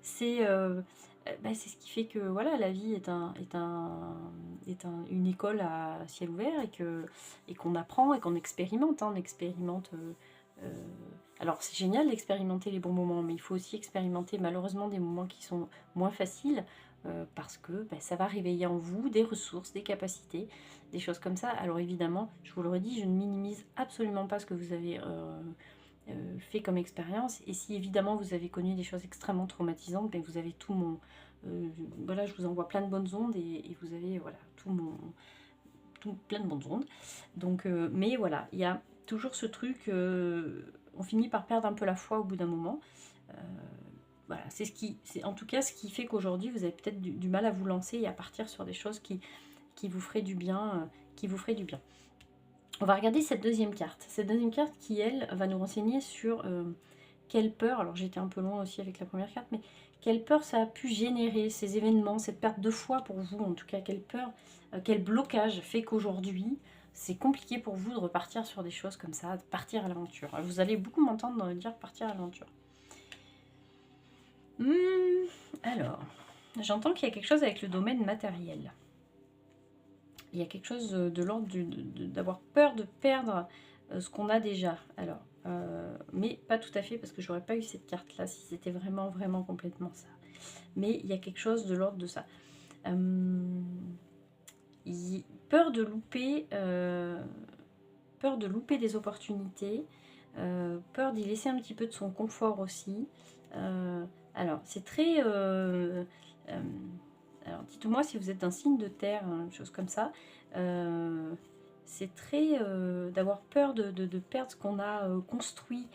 C'est ce qui fait que voilà, la vie est une école à ciel ouvert, et qu'on apprend et qu'on expérimente. Hein, on expérimente. Alors c'est génial d'expérimenter les bons moments, mais il faut aussi expérimenter malheureusement des moments qui sont moins faciles, parce que ça va réveiller en vous des ressources, des capacités, des choses comme ça. Alors évidemment, je vous le redis, je ne minimise absolument pas ce que vous avez fait comme expérience, et si évidemment vous avez connu des choses extrêmement traumatisantes, vous avez tout mon... voilà, je vous envoie plein de bonnes ondes, et vous avez voilà, plein de bonnes ondes. Donc, mais voilà, il y a toujours ce truc, on finit par perdre un peu la foi au bout d'un moment. Voilà, c'est en tout cas ce qui fait qu'aujourd'hui vous avez peut-être du mal à vous lancer et à partir sur des choses qui vous feraient du bien, On va regarder cette deuxième carte. Cette deuxième carte qui, elle, va nous renseigner sur quelle peur, alors j'étais un peu loin aussi avec la première carte, mais quelle peur ça a pu générer, ces événements, cette perte de foi pour vous, en tout cas, quelle peur, quel blocage fait qu'aujourd'hui, c'est compliqué pour vous de repartir sur des choses comme ça, de partir à l'aventure. Vous allez beaucoup m'entendre dire partir à l'aventure. Alors, j'entends qu'il y a quelque chose avec le domaine matériel. Il y a quelque chose de l'ordre d'avoir peur de perdre ce qu'on a déjà. Alors, mais pas tout à fait, parce que j'aurais pas eu cette carte-là si c'était vraiment, vraiment complètement ça. Mais il y a quelque chose de l'ordre de ça. Peur de louper des opportunités, peur d'y laisser un petit peu de son confort aussi. Alors, c'est très... alors, dites-moi si vous êtes un signe de terre, une chose comme ça. C'est très d'avoir peur de perdre ce qu'on a construit.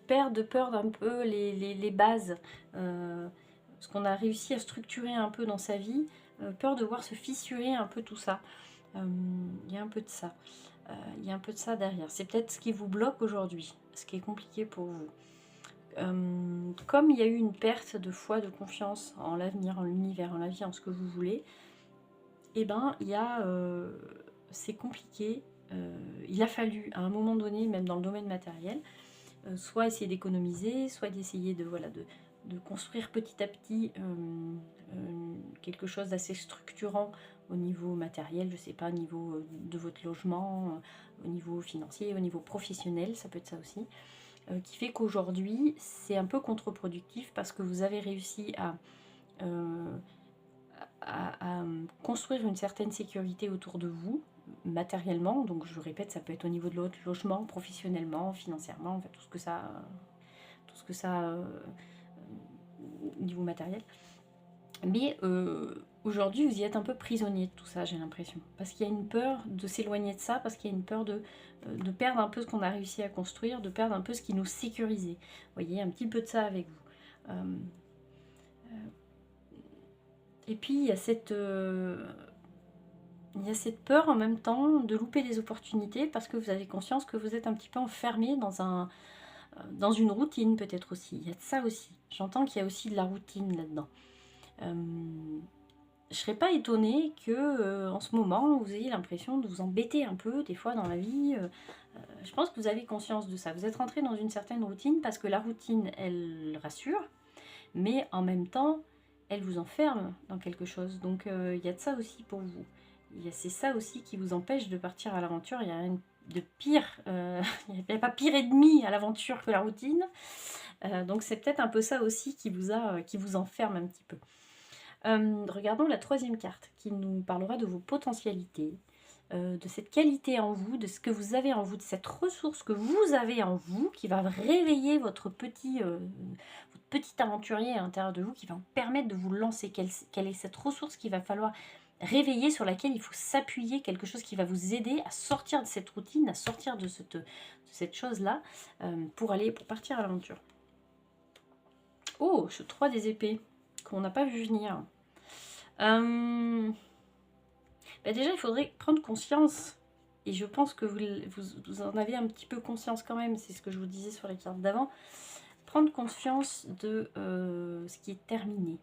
Perdre un peu les bases. ce qu'on a réussi à structurer un peu dans sa vie, peur de voir se fissurer un peu tout ça. Il y a un peu de ça. Il y a un peu de ça derrière. C'est peut-être ce qui vous bloque aujourd'hui, ce qui est compliqué pour vous. Comme il y a eu une perte de foi, de confiance en l'avenir, en l'univers, en la vie, en ce que vous voulez, et ben il y a, c'est compliqué. Il a fallu à un moment donné, même dans le domaine matériel, soit essayer d'économiser, soit d'essayer de, voilà, de construire petit à petit quelque chose d'assez structurant au niveau matériel, je sais pas, au niveau de votre logement, au niveau financier, au niveau professionnel, ça peut être ça aussi, qui fait qu'aujourd'hui c'est un peu contre-productif parce que vous avez réussi euh, à construire une certaine sécurité autour de vous, matériellement, donc je répète, ça peut être au niveau de votre logement, professionnellement, financièrement, enfin tout ce que ça au niveau matériel. Mais aujourd'hui, vous y êtes un peu prisonnier de tout ça, j'ai l'impression. Parce qu'il y a une peur de s'éloigner de ça, parce qu'il y a une peur de perdre un peu ce qu'on a réussi à construire, de perdre un peu ce qui nous sécurisait. Vous voyez, un petit peu de ça avec vous. Et puis, il y a cette peur en même temps de louper des opportunités, parce que vous avez conscience que vous êtes un petit peu enfermé dans une routine peut-être aussi. Il y a de ça aussi. J'entends qu'il y a aussi de la routine là-dedans. Je serais pas étonnée que en ce moment vous ayez l'impression de vous embêter un peu des fois dans la vie. Je pense que vous avez conscience de ça. Vous êtes rentré dans une certaine routine parce que la routine elle rassure, mais en même temps elle vous enferme dans quelque chose. Donc il y a de ça aussi pour vous. C'est ça aussi qui vous empêche de partir à l'aventure. Il y a rien de pire, il n'y a pas pire ennemi à l'aventure que la routine. Donc c'est peut-être un peu ça aussi qui vous enferme un petit peu. Regardons la troisième carte qui nous parlera de vos potentialités, de cette qualité en vous, de ce que vous avez en vous, de cette ressource que vous avez en vous qui va réveiller votre petit aventurier à l'intérieur de vous, qui va vous permettre de vous lancer. Quelle est cette ressource qu'il va falloir réveiller, sur laquelle il faut s'appuyer, quelque chose qui va vous aider à sortir de cette routine, à sortir de cette chose-là, pour partir à l'aventure. Oh, ce 3 des épées, qu'on n'a pas vu venir. Déjà, il faudrait prendre conscience, et je pense que vous en avez un petit peu conscience quand même, c'est ce que je vous disais sur les cartes d'avant, prendre conscience de ce qui est terminé,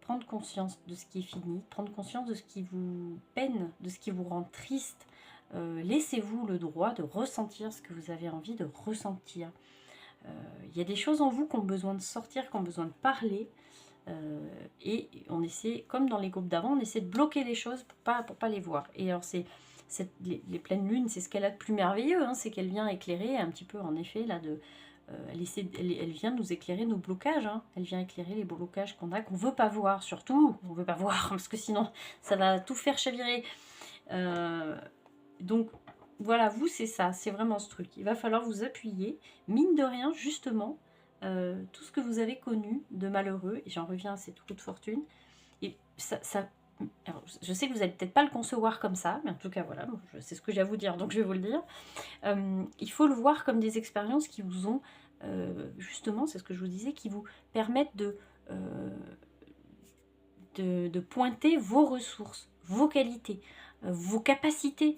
prendre conscience de ce qui est fini, prendre conscience de ce qui vous peine, de ce qui vous rend triste. Laissez-vous le droit de ressentir ce que vous avez envie de ressentir. Il y a des choses en vous qui ont besoin de sortir, qui ont besoin de parler. Et on essaie, comme dans les groupes d'avant, on essaie de bloquer les choses pour pas les voir. Et alors les pleines lunes, c'est ce qu'elle a de plus merveilleux, hein, c'est qu'elle vient éclairer un petit peu, en effet, là, elle vient nous éclairer nos blocages, hein. Elle vient éclairer les blocages qu'on a, qu'on veut pas voir, surtout, on veut pas voir, parce que sinon, ça va tout faire chavirer. Donc, voilà, vous, c'est ça, c'est vraiment ce truc. Il va falloir vous appuyer, mine de rien, justement, tout ce que vous avez connu de malheureux, et j'en reviens à cette roue de fortune, et alors, je sais que vous n'allez peut-être pas le concevoir comme ça, mais en tout cas, voilà, c'est ce que j'ai à vous dire, donc je vais vous le dire. Il faut le voir comme des expériences qui vous ont, justement, c'est ce que je vous disais, qui vous permettent de pointer vos ressources, vos qualités, vos capacités.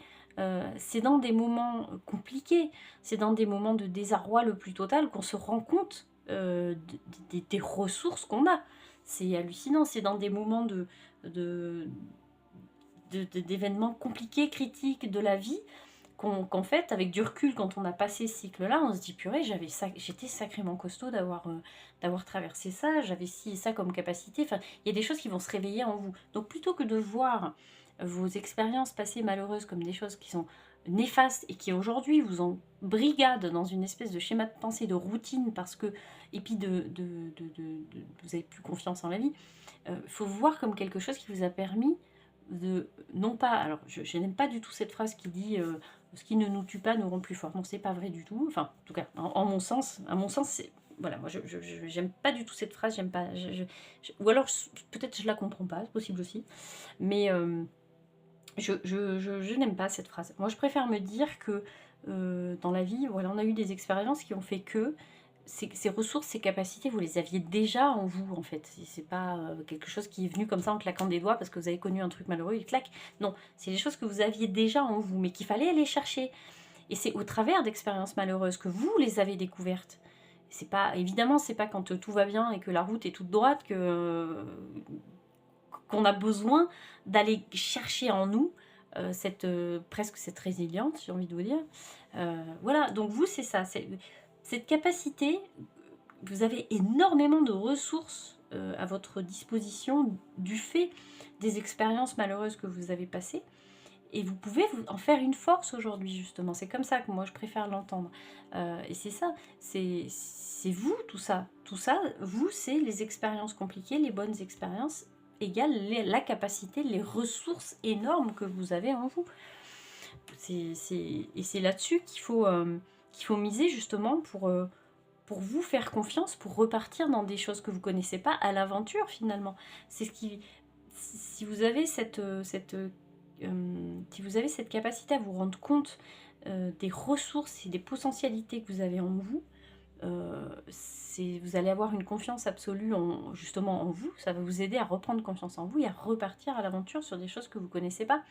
C'est dans des moments compliqués, c'est dans des moments de désarroi le plus total qu'on se rend compte des ressources qu'on a. C'est hallucinant, c'est dans des moments d'événements compliqués, critiques de la vie, qu'en fait, avec du recul, quand on a passé ce cycle-là, on se dit purée, j'étais sacrément costaud d'avoir traversé ça, j'avais ci et ça comme capacité. Enfin, il y a des choses qui vont se réveiller en vous. Donc plutôt que de voir vos expériences passées malheureuses comme des choses qui sont néfastes et qui aujourd'hui vous embrigadent dans une espèce de schéma de pensée, de routine, parce que, et puis vous avez plus confiance en la vie, il faut voir comme quelque chose qui vous a permis de, non pas, alors je n'aime pas du tout cette phrase qui dit ce qui ne nous tue pas nous rend plus forts. Non, c'est pas vrai du tout. Enfin, en tout cas, en mon sens, à mon sens, c'est, voilà, moi j'aime pas du tout cette phrase, j'aime pas, ou alors peut-être je la comprends pas, c'est possible aussi, mais je n'aime pas cette phrase. Moi je préfère me dire que dans la vie, voilà, on a eu des expériences qui ont fait que ces ressources, ces capacités, vous les aviez déjà en vous, en fait. C'est pas quelque chose qui est venu comme ça en claquant des doigts parce que vous avez connu un truc malheureux, il claque. Non, c'est des choses que vous aviez déjà en vous, mais qu'il fallait aller chercher. Et c'est au travers d'expériences malheureuses que vous les avez découvertes. C'est pas, évidemment, c'est pas quand tout va bien et que la route est toute droite que qu'on a besoin d'aller chercher en nous presque cette résilience, j'ai envie de vous dire. Voilà, donc vous, c'est ça. Cette capacité, vous avez énormément de ressources à votre disposition du fait des expériences malheureuses que vous avez passées. Et vous pouvez en faire une force aujourd'hui, justement. C'est comme ça que moi, je préfère l'entendre. Et c'est ça, c'est vous, tout ça. Tout ça, vous, c'est les expériences compliquées, les bonnes expériences, égale la capacité, les ressources énormes que vous avez en vous. Et c'est là-dessus qu'il faut miser, justement, pour vous faire confiance, pour repartir dans des choses que vous ne connaissez pas, à l'aventure, finalement. C'est ce qui... Si vous avez si vous avez cette capacité à vous rendre compte des ressources et des potentialités que vous avez en vous, vous allez avoir une confiance absolue justement en vous. Ça va vous aider à reprendre confiance en vous et à repartir à l'aventure sur des choses que vous ne connaissez pas.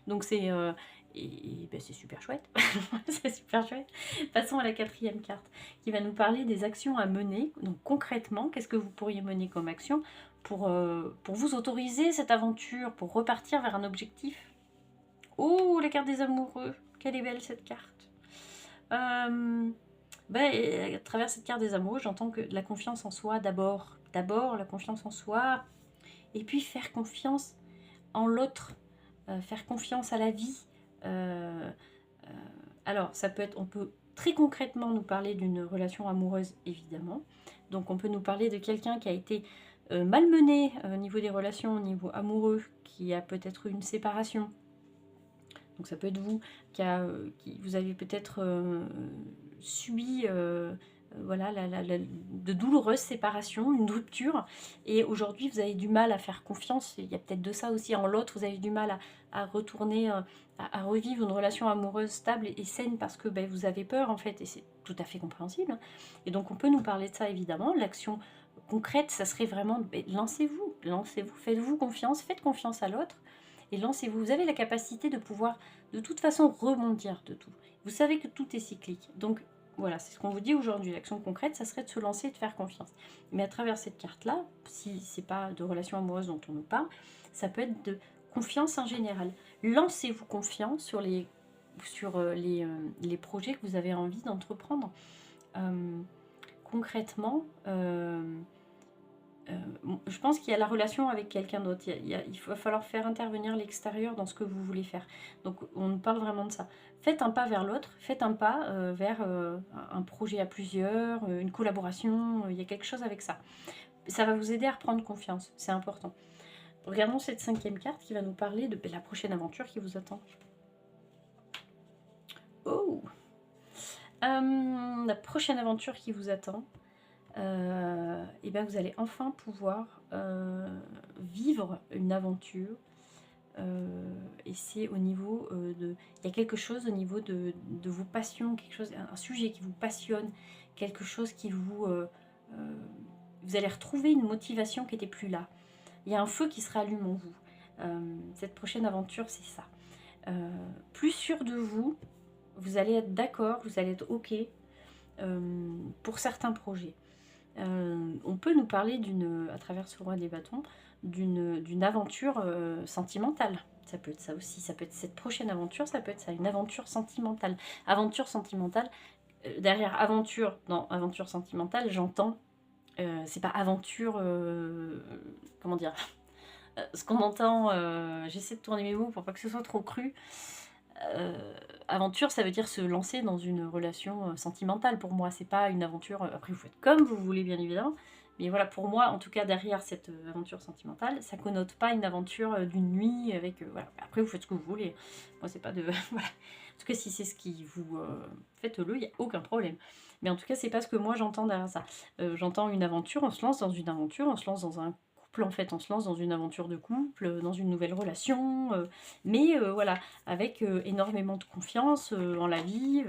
Donc c'est ben, c'est super chouette. C'est super chouette. Passons à la 4e carte qui va nous parler des actions à mener. Donc concrètement, qu'est-ce que vous pourriez mener comme action pour vous autoriser cette aventure, pour repartir vers un objectif. Oh, la carte des amoureux. Quelle est belle cette carte. À travers cette carte des amoureux, j'entends que la confiance en soi d'abord. D'abord, la confiance en soi. Et puis faire confiance en l'autre. Faire confiance à la vie. Alors, ça peut être... On peut très concrètement nous parler d'une relation amoureuse, évidemment. Donc, on peut nous parler de quelqu'un qui a été malmené au niveau des relations, au niveau amoureux, qui a peut-être eu une séparation. Donc ça peut être vous qui vous avez peut-être subi voilà, de douloureuses séparations, une rupture, et aujourd'hui vous avez du mal à faire confiance. Il y a peut-être de ça aussi en l'autre, vous avez du mal à retourner, à revivre une relation amoureuse stable et saine parce que ben, vous avez peur en fait, et c'est tout à fait compréhensible. Et donc on peut nous parler de ça évidemment. L'action concrète, ça serait vraiment, ben, lancez-vous, faites-vous confiance, faites confiance à l'autre, et lancez-vous. Vous avez la capacité de pouvoir de toute façon rebondir de tout. Vous savez que tout est cyclique. Donc voilà, c'est ce qu'on vous dit aujourd'hui. L'action concrète, ça serait de se lancer et de faire confiance. Mais à travers cette carte-là, si c'est pas de relation amoureuse dont on nous parle, ça peut être de confiance en général. Lancez-vous confiance sur les projets que vous avez envie d'entreprendre. Concrètement, je pense qu'il y a la relation avec quelqu'un d'autre. Il va falloir faire intervenir l'extérieur dans ce que vous voulez faire. Donc on nous parle vraiment de ça. Faites un pas vers l'autre, faites un pas vers un projet à plusieurs, une collaboration, il y a quelque chose avec ça. Ça va vous aider à reprendre confiance, c'est important. Regardons cette 5e carte qui va nous parler de la prochaine aventure qui vous attend. Oh, la prochaine aventure qui vous attend. Et ben vous allez enfin pouvoir vivre une aventure. Et c'est au niveau de... Il y a quelque chose au niveau de vos passions, quelque chose, un sujet qui vous passionne, quelque chose qui vous... vous allez retrouver une motivation qui n'était plus là. Il y a un feu qui se rallume en vous. Cette prochaine aventure, c'est ça. Plus sûr de vous, vous allez être d'accord, vous allez être OK pour certains projets. On peut nous parler à travers ce roi des bâtons, d'une aventure sentimentale. Ça peut être ça aussi, ça peut être cette prochaine aventure, ça peut être ça, une aventure sentimentale. Aventure sentimentale, derrière aventure, dans aventure sentimentale, j'entends, c'est pas aventure, comment dire, ce qu'on entend, j'essaie de tourner mes mots pour pas que ce soit trop cru. Aventure, ça veut dire se lancer dans une relation sentimentale. Pour moi, c'est pas une aventure. Après, vous faites comme vous voulez, bien évidemment. Mais voilà, pour moi, en tout cas, derrière cette aventure sentimentale, ça connote pas une aventure d'une nuit avec. Voilà. Après, vous faites ce que vous voulez. Moi, c'est pas de. Voilà. En tout cas, si c'est ce qui vous. Faites-le, il n'y a aucun problème. Mais en tout cas, c'est pas ce que moi j'entends derrière ça. J'entends une aventure, on se lance dans une aventure, on se lance dans un couple, en fait, on se lance dans une aventure de couple, dans une nouvelle relation, mais voilà, avec énormément de confiance en la vie,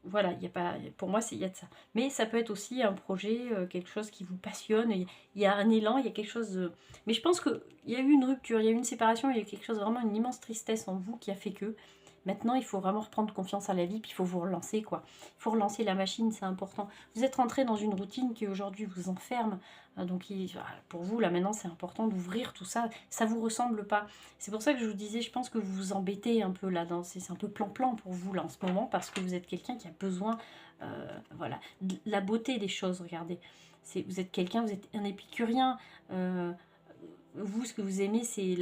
voilà, il y a pas pour moi, il y a de ça. Mais ça peut être aussi un projet, quelque chose qui vous passionne, il y a un élan, il y a quelque chose, mais je pense qu'il y a eu une rupture, il y a eu une séparation, il y a eu quelque chose, vraiment une immense tristesse en vous qui a fait que maintenant il faut vraiment reprendre confiance à la vie, puis il faut vous relancer quoi. Il faut relancer la machine, c'est important. Vous êtes rentré dans une routine qui aujourd'hui vous enferme, donc voilà, pour vous là maintenant c'est important d'ouvrir tout ça, ça vous ressemble pas. C'est pour ça que je vous disais, je pense que vous vous embêtez un peu là, c'est un peu plan-plan pour vous là en ce moment, parce que vous êtes quelqu'un qui a besoin, voilà, de la beauté des choses, regardez. Vous êtes quelqu'un, vous êtes un épicurien, vous, ce que vous aimez, c'est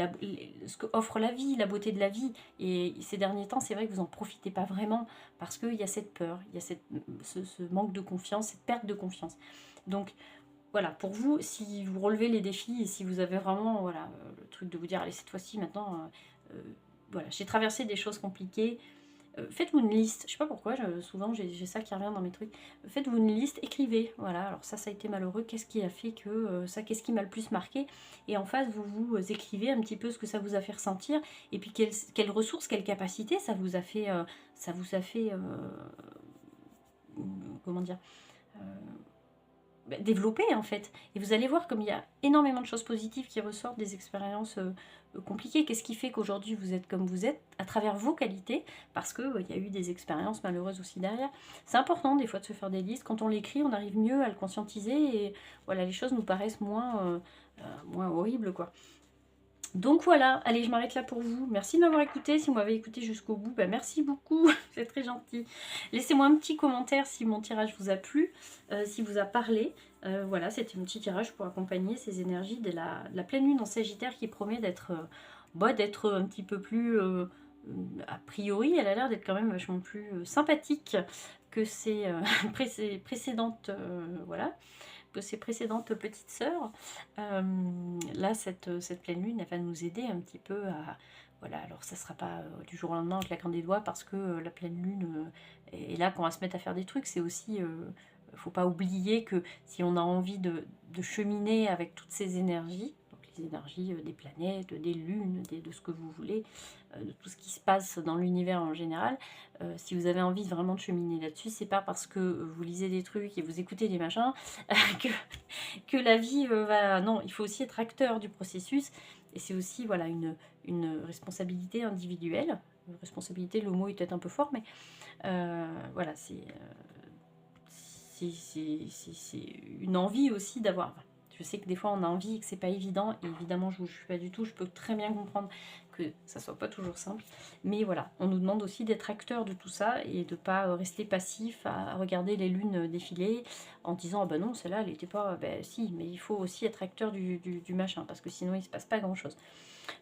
ce que offre la vie, la beauté de la vie. Et ces derniers temps, c'est vrai que vous n'en profitez pas vraiment, parce qu'il y a cette peur, il y a ce manque de confiance, cette perte de confiance. Donc, voilà, pour vous, si vous relevez les défis et si vous avez vraiment voilà, le truc de vous dire, allez, cette fois-ci, maintenant, voilà, j'ai traversé des choses compliquées, faites-vous une liste. Je sais pas pourquoi, souvent j'ai ça qui revient dans mes trucs. Faites-vous une liste, écrivez. Voilà, alors ça a été malheureux. Qu'est-ce qui a fait que ça, qu'est-ce qui m'a le plus marqué? Et en face, vous écrivez un petit peu ce que ça vous a fait ressentir. Et puis quelles ressources, quelles capacités ça vous a fait, comment dire, euh, développer en fait. Et vous allez voir comme il y a énormément de choses positives qui ressortent des expériences compliquées. Qu'est-ce qui fait qu'aujourd'hui vous êtes comme vous êtes à travers vos qualités, parce que il y a eu des expériences malheureuses aussi derrière. C'est important des fois de se faire des listes. Quand on l'écrit, on arrive mieux à le conscientiser et voilà, les choses nous paraissent moins horribles quoi. Donc voilà, allez, je m'arrête là pour vous. Merci de m'avoir écouté. Si vous m'avez écouté jusqu'au bout, bah merci beaucoup, c'est très gentil. Laissez-moi un petit commentaire si mon tirage vous a plu, si vous a parlé. Voilà, c'était un petit tirage pour accompagner ces énergies de la pleine lune en Sagittaire qui promet d'être un petit peu plus, a priori, elle a l'air d'être quand même vachement plus sympathique que ses précédentes, voilà, que ses précédentes petites sœurs. Là, cette pleine lune, elle va nous aider un petit peu à... Voilà, alors ça ne sera pas du jour au lendemain en claquant des doigts, parce que la pleine lune est là qu'on va se mettre à faire des trucs. C'est aussi... faut pas oublier que si on a envie de cheminer avec toutes ces énergies, donc les énergies des planètes, des lunes, de ce que vous voulez, de tout ce qui se passe dans l'univers en général, si vous avez envie vraiment de cheminer là-dessus, c'est pas parce que vous lisez des trucs et vous écoutez des machins que, que la vie va... Non, il faut aussi être acteur du processus, et c'est aussi voilà, une responsabilité individuelle. Responsabilité, le mot est peut-être un peu fort, mais voilà, c'est une envie aussi d'avoir... Je sais que des fois on a envie et que c'est pas évident, et évidemment je ne suis pas du tout, je peux très bien comprendre que ça soit pas toujours simple, mais voilà, on nous demande aussi d'être acteur de tout ça et de pas rester passif à regarder les lunes défiler en disant ah ben non, celle-là elle était pas... Ben si, mais il faut aussi être acteur du machin, parce que sinon il se passe pas grand chose.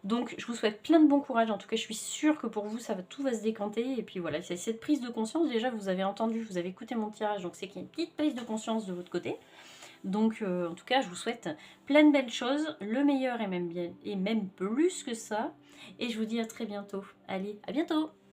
Donc je vous souhaite plein de bon courage, en tout cas je suis sûre que pour vous tout va se décanter, et puis voilà, c'est cette prise de conscience. Déjà vous avez entendu, vous avez écouté mon tirage, donc c'est qu'il y a une petite prise de conscience de votre côté. Donc en tout cas je vous souhaite plein de belles choses, le meilleur et même bien, et même plus que ça, et je vous dis à très bientôt. Allez, à bientôt.